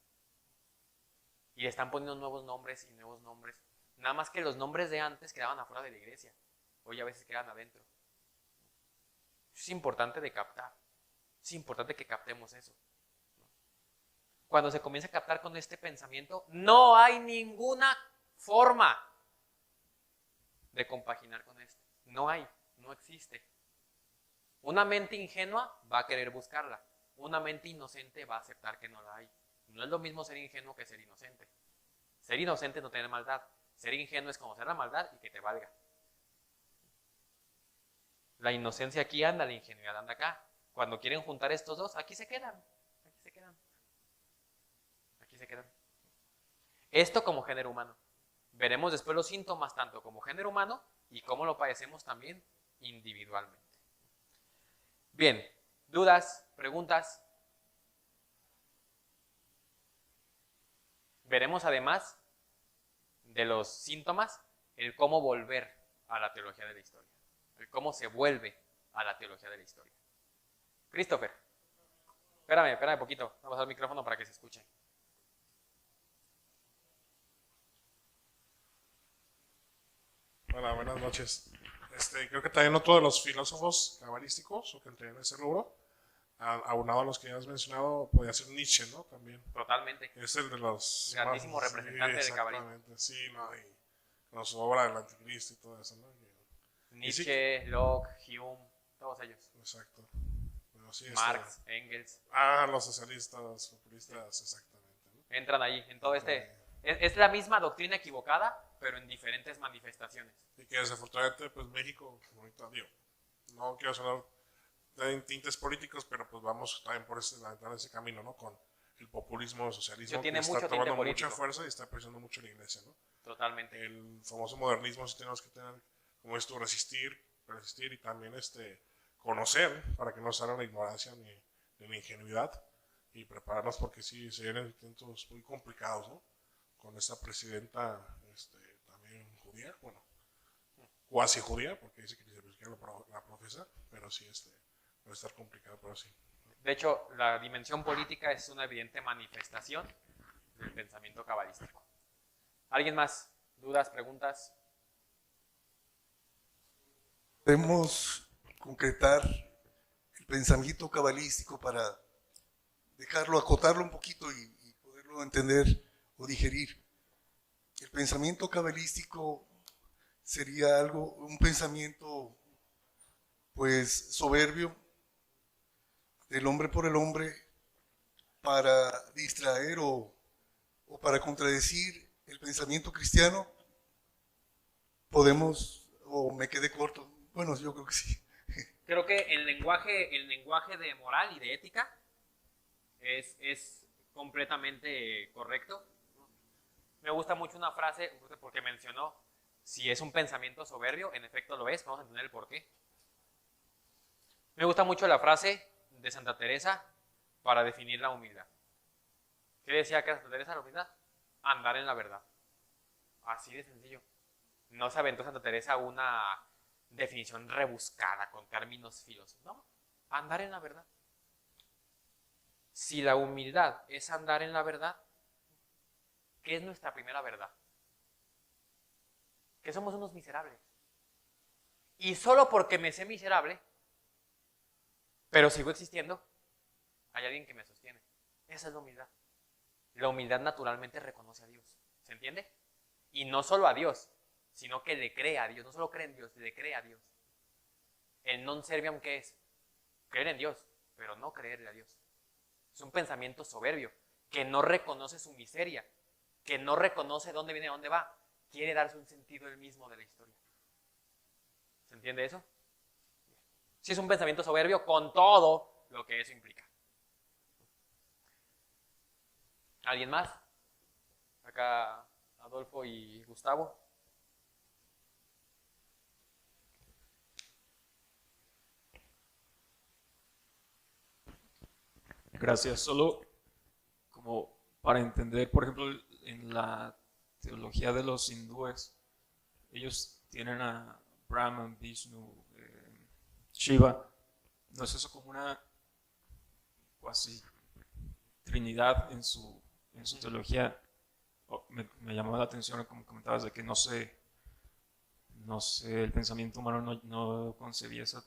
Y le están poniendo nuevos nombres y nuevos nombres. Nada más que los nombres de antes quedaban afuera de la iglesia. Hoy a veces quedan adentro. Es importante de captar. Es importante que captemos eso. Cuando se comienza a captar con este pensamiento, no hay ninguna forma de compaginar con esto. No hay, no existe. Una mente ingenua va a querer buscarla. Una mente inocente va a aceptar que no la hay. No es lo mismo ser ingenuo que ser inocente. Ser inocente no tiene maldad. Ser ingenuo es conocer la maldad y que te valga. La inocencia aquí anda, la ingenuidad anda acá. Cuando quieren juntar estos dos, aquí se quedan. Aquí se quedan. Aquí se quedan. Esto como género humano. Veremos después los síntomas tanto como género humano y cómo lo padecemos también individualmente. Bien, dudas, preguntas. Veremos además de los síntomas el cómo volver a la teología de la historia, el cómo se vuelve a la teología de la historia. Christopher, espérame poquito, vamos a pasar el micrófono para que se escuche. Hola, buenas noches. Creo que también otro de los filósofos cabalísticos, o que entrarían en ese rubro, aunado a los que ya has mencionado, podría ser Nietzsche, ¿no? También. Totalmente. Es el de los grandísimo representante del cabalismo. Sí, ¿no? Y con su obra del anticristo y todo eso, ¿no? Nietzsche, sí, Locke, Hume, todos ellos. Exacto. Pero sí, Marx, Engels. Los socialistas, populistas, exactamente. ¿no? Entran ahí, en todo Es la misma doctrina equivocada, pero en diferentes manifestaciones. Y que desafortunadamente, pues México, ahorita digo, no quiero sonar de tintes políticos, pero pues vamos también por ese camino, ¿no? Con el populismo, el socialismo, que está tomando mucha fuerza y está presionando mucho la iglesia, ¿no? Totalmente. El famoso modernismo sí tenemos que tener, como esto, resistir y también conocer para que no salga la ignorancia ni la ingenuidad y prepararnos porque sí se vienen intentos muy complicados, ¿no? Con esta presidenta también judía, bueno, cuasi judía, porque dice que ni siquiera la profesa, pero sí puede estar complicado, pero sí. De hecho, la dimensión política es una evidente manifestación del pensamiento cabalístico. ¿Alguien más? ¿Dudas, preguntas? Podemos concretar el pensamiento cabalístico para dejarlo, acotarlo un poquito y poderlo entender o digerir. El pensamiento cabalístico sería un pensamiento pues soberbio del hombre por el hombre para distraer o para contradecir el pensamiento cristiano podemos, o me quedé corto. Bueno, yo creo que sí. Creo que el lenguaje de moral y de ética es completamente correcto. Me gusta mucho una frase porque mencionó, si es un pensamiento soberbio, en efecto lo es, vamos a entender el por qué. Me gusta mucho la frase de Santa Teresa para definir la humildad. ¿Qué decía que Santa Teresa la humildad? Andar en la verdad. Así de sencillo. No se aventó Santa Teresa una definición rebuscada con términos filosóficos. No, andar en la verdad. Si la humildad es andar en la verdad, ¿qué es nuestra primera verdad? Que somos unos miserables. Y solo porque me sé miserable, pero sigo existiendo, hay alguien que me sostiene. Esa es la humildad. La humildad naturalmente reconoce a Dios. ¿Se entiende? Y no solo a Dios, sino que le cree a Dios. No solo cree en Dios, le cree a Dios. El non serviam, ¿qué es? Creer en Dios, pero no creerle a Dios. Es un pensamiento soberbio, que no reconoce su miseria, que no reconoce dónde viene y dónde va. Quiere darse un sentido él mismo de la historia. ¿Se entiende eso? Sí, es un pensamiento soberbio con todo lo que eso implica. ¿Alguien más? Acá Adolfo y Gustavo. Gracias. Solo como para entender, por ejemplo, en la teología de los hindúes, ellos tienen a Brahman, Vishnu, Shiva. ¿No es eso como una cuasi trinidad en su teología? Me llamó la atención como comentabas de que no sé, el pensamiento humano no concebía esa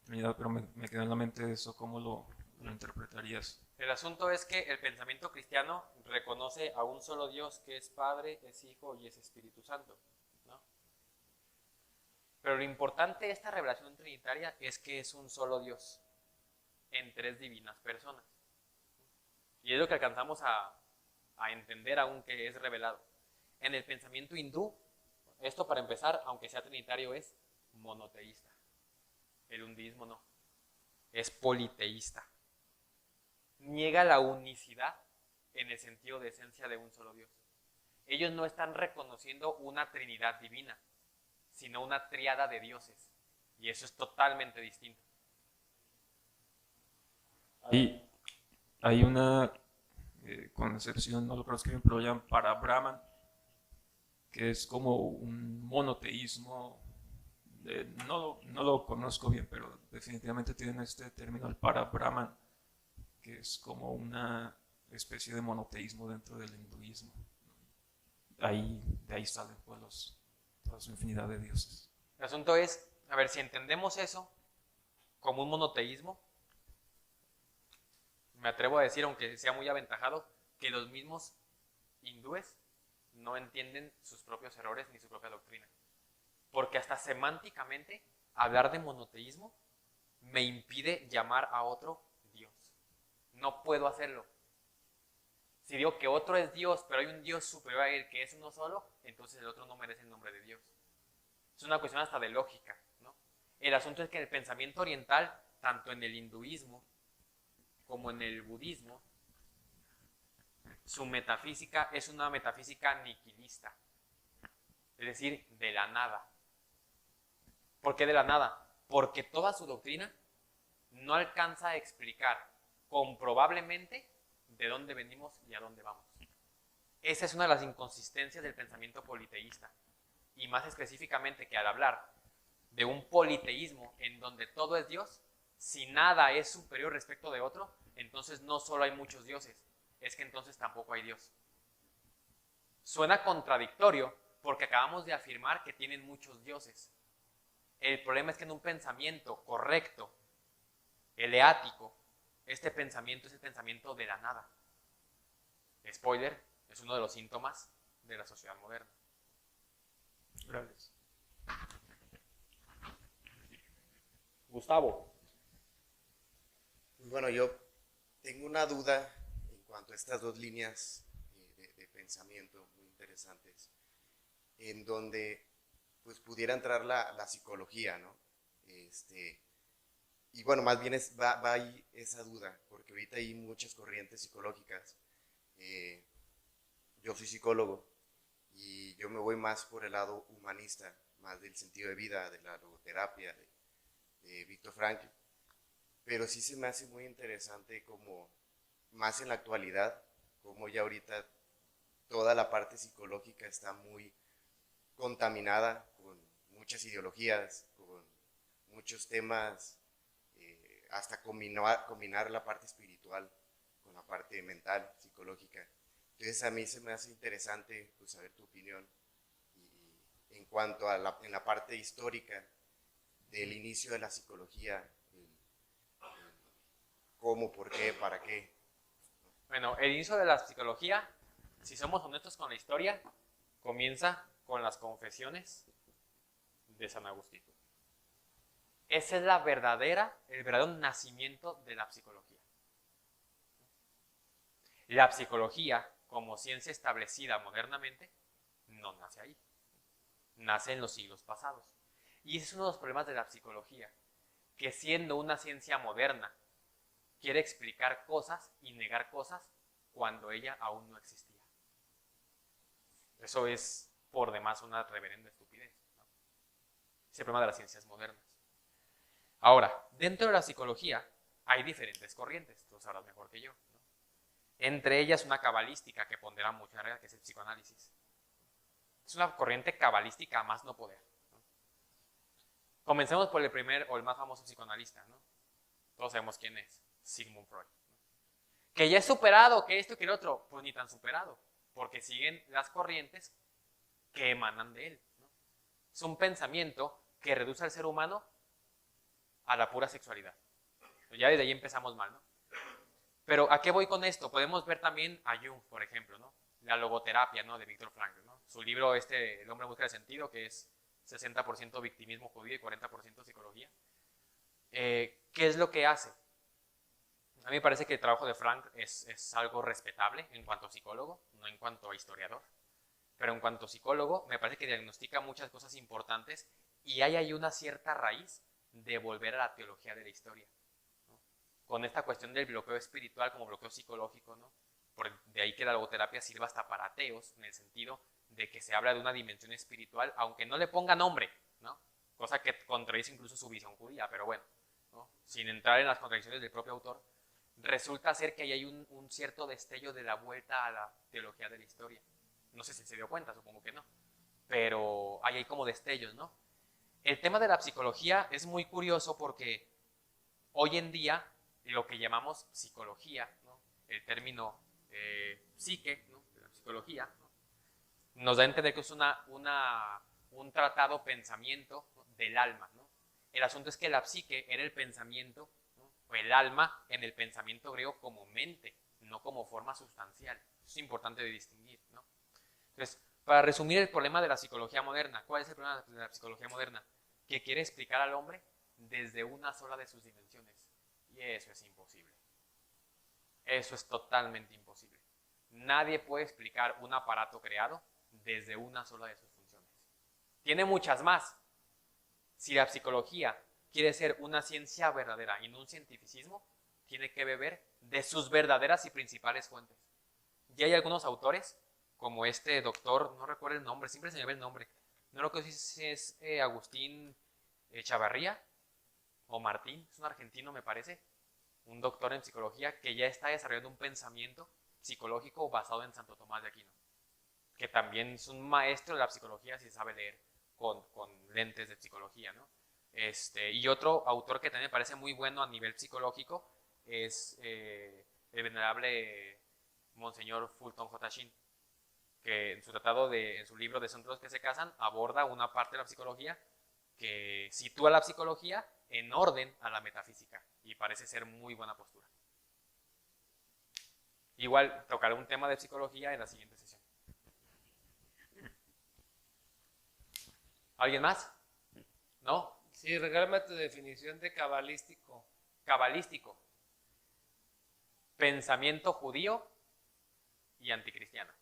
trinidad, pero me quedó en la mente eso, ¿cómo lo interpretarías? El asunto es que el pensamiento cristiano reconoce a un solo Dios que es Padre, es Hijo y es Espíritu Santo, ¿no? Pero lo importante de esta revelación trinitaria es que es un solo Dios en tres divinas personas. Y es lo que alcanzamos a entender aún que es revelado. En el pensamiento hindú, esto para empezar, aunque sea trinitario, es monoteísta. El hinduismo no, es politeísta. Niega la unicidad en el sentido de esencia de un solo Dios. Ellos no están reconociendo una trinidad divina, sino una tríada de dioses. Y eso es totalmente distinto. Hay una concepción, no lo conozco bien, pero lo llaman para Brahman, que es como un monoteísmo. No lo conozco bien, pero definitivamente tienen este término, el para Brahman, que es como una especie de monoteísmo dentro del hinduismo. De ahí salen pues toda su infinidad de dioses. El asunto es, a ver, si entendemos eso como un monoteísmo, me atrevo a decir, aunque sea muy aventajado, que los mismos hindúes no entienden sus propios errores ni su propia doctrina. Porque hasta semánticamente, hablar de monoteísmo me impide llamar a otro Dios. No puedo hacerlo. Si digo que otro es Dios, pero hay un Dios superior a él que es uno solo, entonces el otro no merece el nombre de Dios. Es una cuestión hasta de lógica, ¿no? El asunto es que en el pensamiento oriental, tanto en el hinduismo como en el budismo, su metafísica es una metafísica nihilista, es decir, de la nada. ¿Por qué de la nada? Porque toda su doctrina no alcanza a explicar comprobablemente de dónde venimos y a dónde vamos. Esa es una de las inconsistencias del pensamiento politeísta. Y más específicamente que al hablar de un politeísmo en donde todo es Dios, si nada es superior respecto de otro, entonces no solo hay muchos dioses, es que entonces tampoco hay Dios. Suena contradictorio porque acabamos de afirmar que tienen muchos dioses. El problema es que en un pensamiento correcto, eleático, este pensamiento es el pensamiento de la nada. Spoiler, es uno de los síntomas de la sociedad moderna. Gracias. Gustavo. Bueno, yo tengo una duda en cuanto a estas dos líneas de pensamiento muy interesantes, en donde pues pudiera entrar la psicología, ¿no? Y bueno, más bien va ahí esa duda, porque ahorita hay muchas corrientes psicológicas. Yo soy psicólogo y yo me voy más por el lado humanista, más del sentido de vida, de la logoterapia, de Viktor Frankl. Pero sí se me hace muy interesante como, más en la actualidad, como ya ahorita toda la parte psicológica está muy contaminada con muchas ideologías, con muchos temas, hasta combinar la parte espiritual con la parte mental, psicológica. Entonces a mí se me hace interesante pues, saber tu opinión y en cuanto a en la parte histórica del inicio de la psicología, cómo, por qué, para qué. Bueno, el inicio de la psicología, si somos honestos con la historia, comienza con las confesiones de San Agustín. Ese es el verdadero nacimiento de la psicología. La psicología, como ciencia establecida modernamente, no nace ahí. Nace en los siglos pasados. Y ese es uno de los problemas de la psicología, que siendo una ciencia moderna, quiere explicar cosas y negar cosas cuando ella aún no existía. Eso es por demás una reverenda estupidez, ¿no? Es el problema de las ciencias modernas. Ahora, dentro de la psicología hay diferentes corrientes, tú sabrás mejor que yo, ¿no? Entre ellas una cabalística que pondera mucho en realidad, que es el psicoanálisis. Es una corriente cabalística a más no poder, ¿no? Comencemos por el primer o el más famoso psicoanalista, ¿no? Todos sabemos quién es, Sigmund Freud, ¿no? Que ya es superado, que esto, que el otro, pues ni tan superado, porque siguen las corrientes que emanan de él, ¿no? Es un pensamiento que reduce al ser humano a la pura sexualidad. Ya desde ahí empezamos mal, ¿no? Pero ¿a qué voy con esto? Podemos ver también a Jung, por ejemplo, ¿no? La logoterapia, ¿no? De Viktor Frankl, ¿no? Su libro El hombre en busca del sentido, que es 60% victimismo judío y 40% psicología. ¿Qué es lo que hace? A mí me parece que el trabajo de Frankl es algo respetable en cuanto a psicólogo, no en cuanto a historiador. Pero en cuanto a psicólogo, me parece que diagnostica muchas cosas importantes y hay una cierta raíz de volver a la teología de la historia, ¿no? Con esta cuestión del bloqueo espiritual como bloqueo psicológico, ¿no? De ahí que la logoterapia sirva hasta para ateos, en el sentido de que se habla de una dimensión espiritual, aunque no le ponga nombre, ¿no? Cosa que contradice incluso su visión judía, pero bueno, ¿no? Sin entrar en las contradicciones del propio autor, resulta ser que ahí hay un cierto destello de la vuelta a la teología de la historia. No sé si se dio cuenta, supongo que no, pero ahí hay como destellos, ¿no? El tema de la psicología es muy curioso porque hoy en día lo que llamamos psicología, ¿no? El término psique, ¿no? De la psicología, ¿no? Nos da a entender que es un tratado pensamiento, ¿no? Del alma, ¿no? El asunto es que la psique era el pensamiento, ¿no? O el alma en el pensamiento griego como mente, no como forma sustancial. Eso es importante de distinguir, ¿no? Entonces, para resumir el problema de la psicología moderna, ¿cuál es el problema de la psicología moderna? Que quiere explicar al hombre desde una sola de sus dimensiones. Y eso es imposible. Eso es totalmente imposible. Nadie puede explicar un aparato creado desde una sola de sus funciones. Tiene muchas más. Si la psicología quiere ser una ciencia verdadera y no un cientificismo, tiene que beber de sus verdaderas y principales fuentes. Y hay algunos autores, como este doctor, no recuerdo el nombre, siempre se me ve el nombre, no recuerdo si es Agustín Chavarría o Martín, es un argentino me parece, un doctor en psicología que ya está desarrollando un pensamiento psicológico basado en Santo Tomás de Aquino, que también es un maestro de la psicología si sabe leer con lentes de psicología, ¿no? Y otro autor que también me parece muy bueno a nivel psicológico es el venerable Monseñor Fulton J. Sheen, que en su libro de Son los que se casan, aborda una parte de la psicología que sitúa la psicología en orden a la metafísica y parece ser muy buena postura. Igual tocaré un tema de psicología en la siguiente sesión. ¿Alguien más? ¿No? Sí, regálame tu definición de cabalístico. Cabalístico. Pensamiento judío y anticristiano.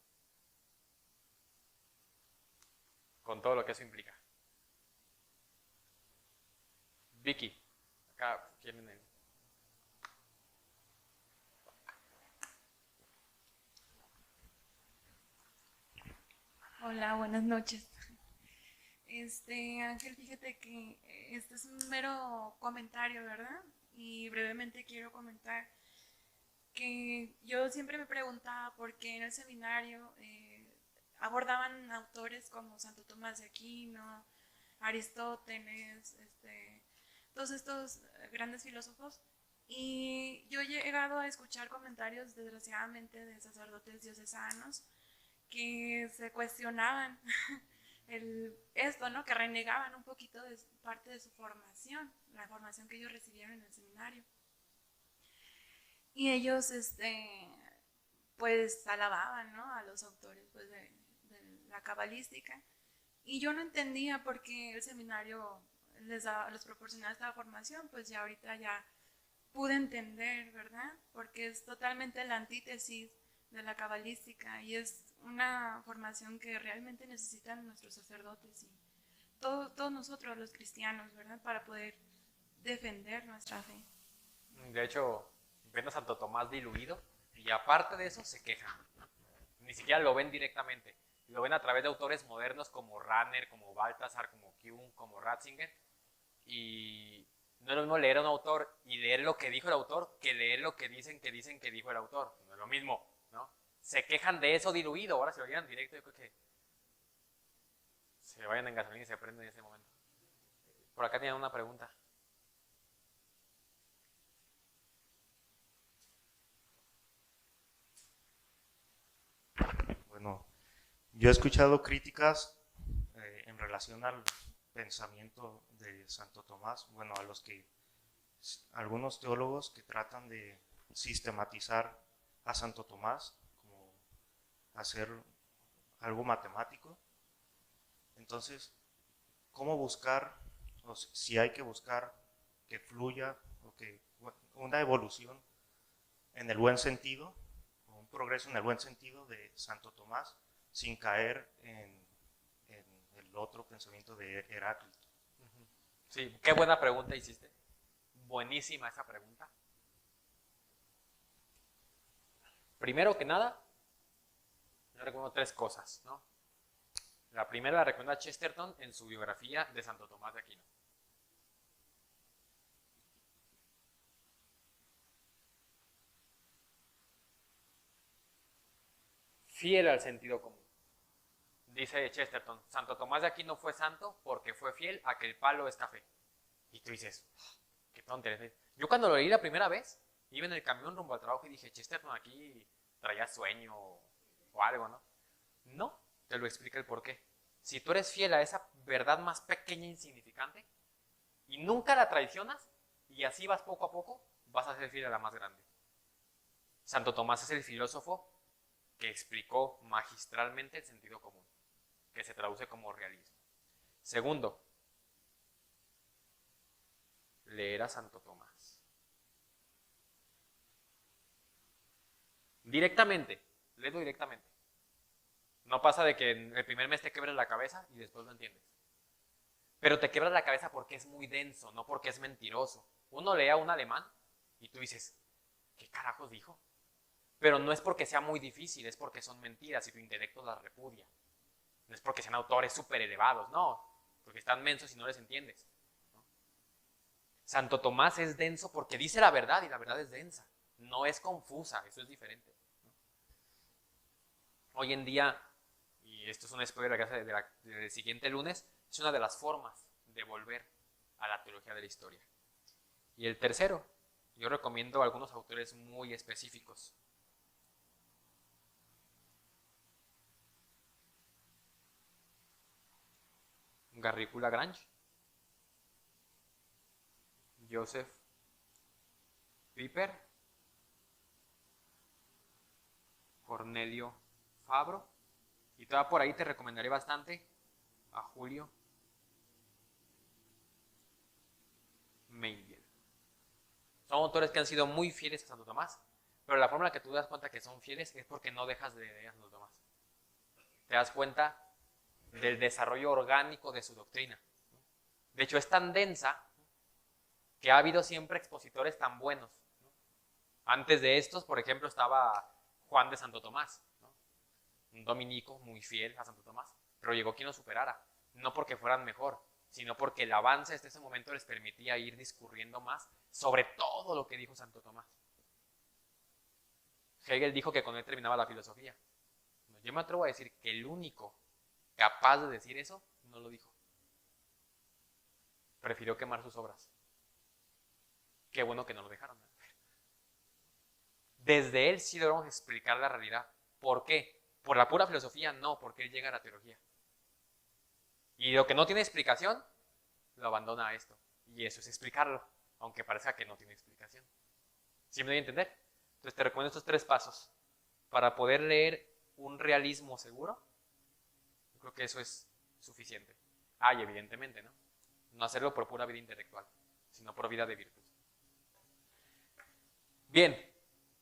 Con todo lo que eso implica. Vicky, acá tienen el... Hola, buenas noches. Ángel, fíjate que este es un mero comentario, ¿verdad? Y brevemente quiero comentar que yo siempre me preguntaba por qué en el seminario abordaban autores como Santo Tomás de Aquino, Aristóteles, todos estos grandes filósofos. Y yo he llegado a escuchar comentarios, desgraciadamente, de sacerdotes diocesanos que se cuestionaban esto, ¿no? Que renegaban un poquito de parte de su formación, la formación que ellos recibieron en el seminario. Y ellos, pues, alababan, ¿no? A los autores, pues, de la cabalística. Y yo no entendía por qué el seminario les proporcionaba esta formación, pues ya ahorita ya pude entender, ¿verdad? Porque es totalmente la antítesis de la cabalística y es una formación que realmente necesitan nuestros sacerdotes y todos nosotros los cristianos, ¿verdad? Para poder defender nuestra fe. De hecho, ven a Santo Tomás diluido y aparte de eso se quejan. Ni siquiera lo ven directamente. Lo ven a través de autores modernos como Rahner, como Balthasar, como Kuhn, como Ratzinger. Y no es lo mismo leer a un autor y leer lo que dijo el autor que leer lo que dicen que dijo el autor. No es lo mismo, ¿no? Se quejan de eso diluido. Ahora si lo oyeran directo, yo creo que se vayan en gasolina y se prenden en ese momento. Por acá tienen una pregunta. Bueno, yo he escuchado críticas en relación al pensamiento de Santo Tomás, bueno, a los que algunos teólogos que tratan de sistematizar a Santo Tomás, como hacer algo matemático. Entonces, ¿cómo buscar, o si hay que buscar que fluya, o que una evolución en el buen sentido, o un progreso en el buen sentido de Santo Tomás, sin caer en el otro pensamiento de Heráclito? Sí, qué buena pregunta hiciste. Buenísima esa pregunta. Primero que nada, yo recomiendo tres cosas, ¿no? La primera la recomienda Chesterton en su biografía de Santo Tomás de Aquino. Fiel al sentido común. Dice Chesterton, Santo Tomás de Aquino fue santo porque fue fiel a que el palo es café. Y tú dices, qué tontería. Yo cuando lo leí la primera vez, iba en el camión rumbo al trabajo y dije, Chesterton aquí traía sueño o algo, ¿no? No, te lo explica el porqué. Si tú eres fiel a esa verdad más pequeña e insignificante y nunca la traicionas y así vas poco a poco, vas a ser fiel a la más grande. Santo Tomás es el filósofo que explicó magistralmente el sentido común, que se traduce como realismo. Segundo, leer a Santo Tomás. Directamente, léelo directamente. No pasa de que en el primer mes te quebres la cabeza y después lo entiendes. Pero te quebras la cabeza porque es muy denso, no porque es mentiroso. Uno lee a un alemán y tú dices, ¿qué carajos dijo? Pero no es porque sea muy difícil, es porque son mentiras y tu intelecto las repudia. No es porque sean autores súper elevados, no, porque están mensos y no les entiendes. ¿No? Santo Tomás es denso porque dice la verdad y la verdad es densa. No es confusa, eso es diferente. ¿No? Hoy en día, y esto es un spoiler del siguiente lunes, es una de las formas de volver a la teología de la historia. Y el tercero, yo recomiendo algunos autores muy específicos. Garrigou Lagrange, Joseph Piper, Cornelio Fabro, y todavía por ahí te recomendaré bastante a Julio Meinbiel. Son autores que han sido muy fieles a Santo Tomás, pero la forma en la que tú te das cuenta que son fieles es porque no dejas de leer a Santo Tomás. Te das cuenta del desarrollo orgánico de su doctrina. De hecho, es tan densa que ha habido siempre expositores tan buenos, ¿no? Antes de estos, por ejemplo, estaba Juan de Santo Tomás, ¿no? Un dominico muy fiel a Santo Tomás, pero llegó quien lo superara, no porque fueran mejor, sino porque el avance hasta ese momento les permitía ir discurriendo más sobre todo lo que dijo Santo Tomás. Hegel dijo que con él terminaba la filosofía. Yo me atrevo a decir que el único capaz de decir eso no lo dijo. Prefirió quemar sus obras. Qué bueno que no lo dejaron. Desde él sí logramos explicar la realidad. ¿Por qué? Por la pura filosofía, no, porque él llega a la teología. Y lo que no tiene explicación, lo abandona a esto. Y eso es explicarlo, aunque parezca que no tiene explicación. ¿Sí me doy a entender? Entonces te recomiendo estos 3 pasos para poder leer un realismo seguro. Yo creo que eso es suficiente. Y evidentemente, ¿no? No hacerlo por pura vida intelectual, sino por vida de virtud. Bien,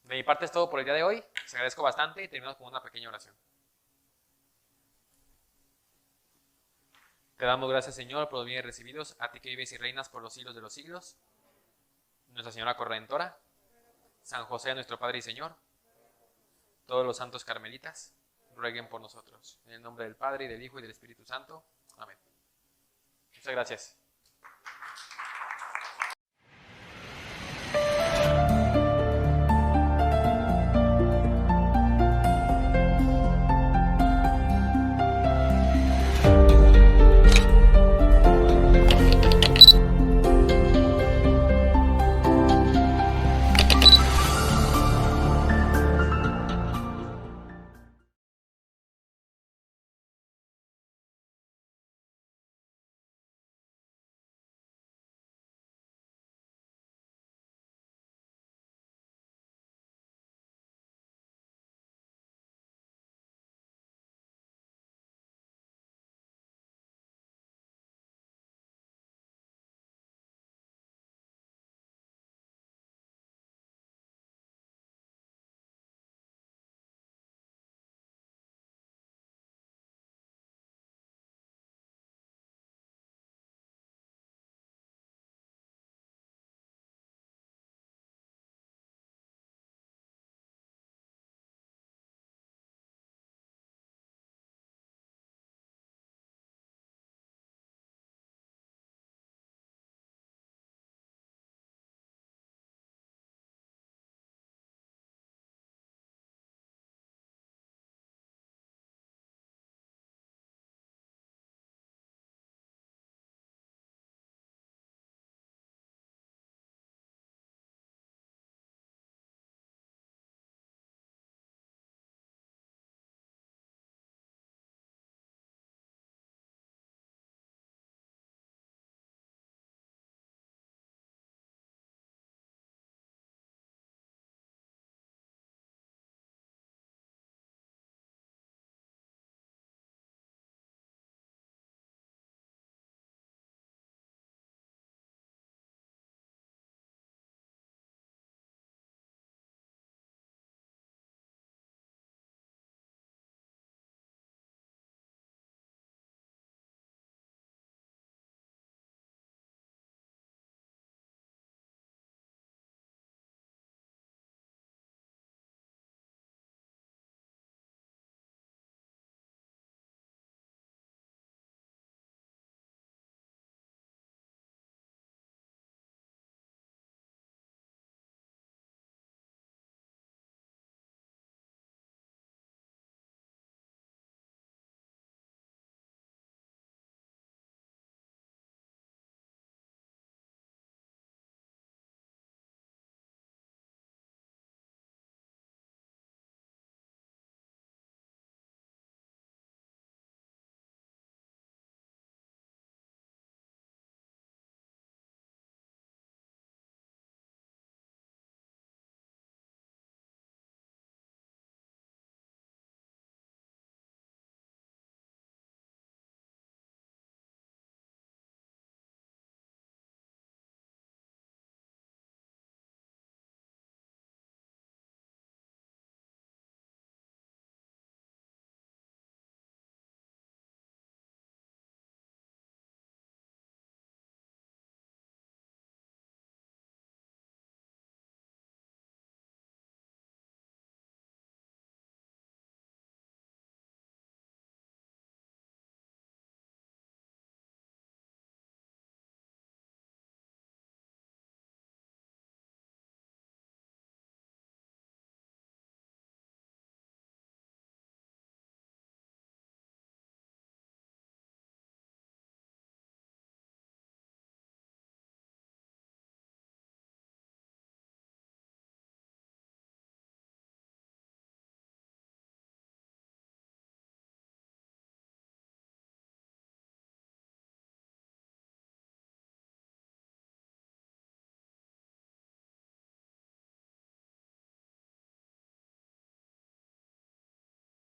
de mi parte es todo por el día de hoy. Les agradezco bastante y terminamos con una pequeña oración. Te damos gracias, Señor, por los bienes recibidos, a ti que vives y reinas por los siglos de los siglos. Nuestra Señora Corredentora, San José, nuestro Padre y Señor, todos los santos carmelitas, rueguen por nosotros. En el nombre del Padre, y del Hijo, y del Espíritu Santo. Amén. Muchas gracias.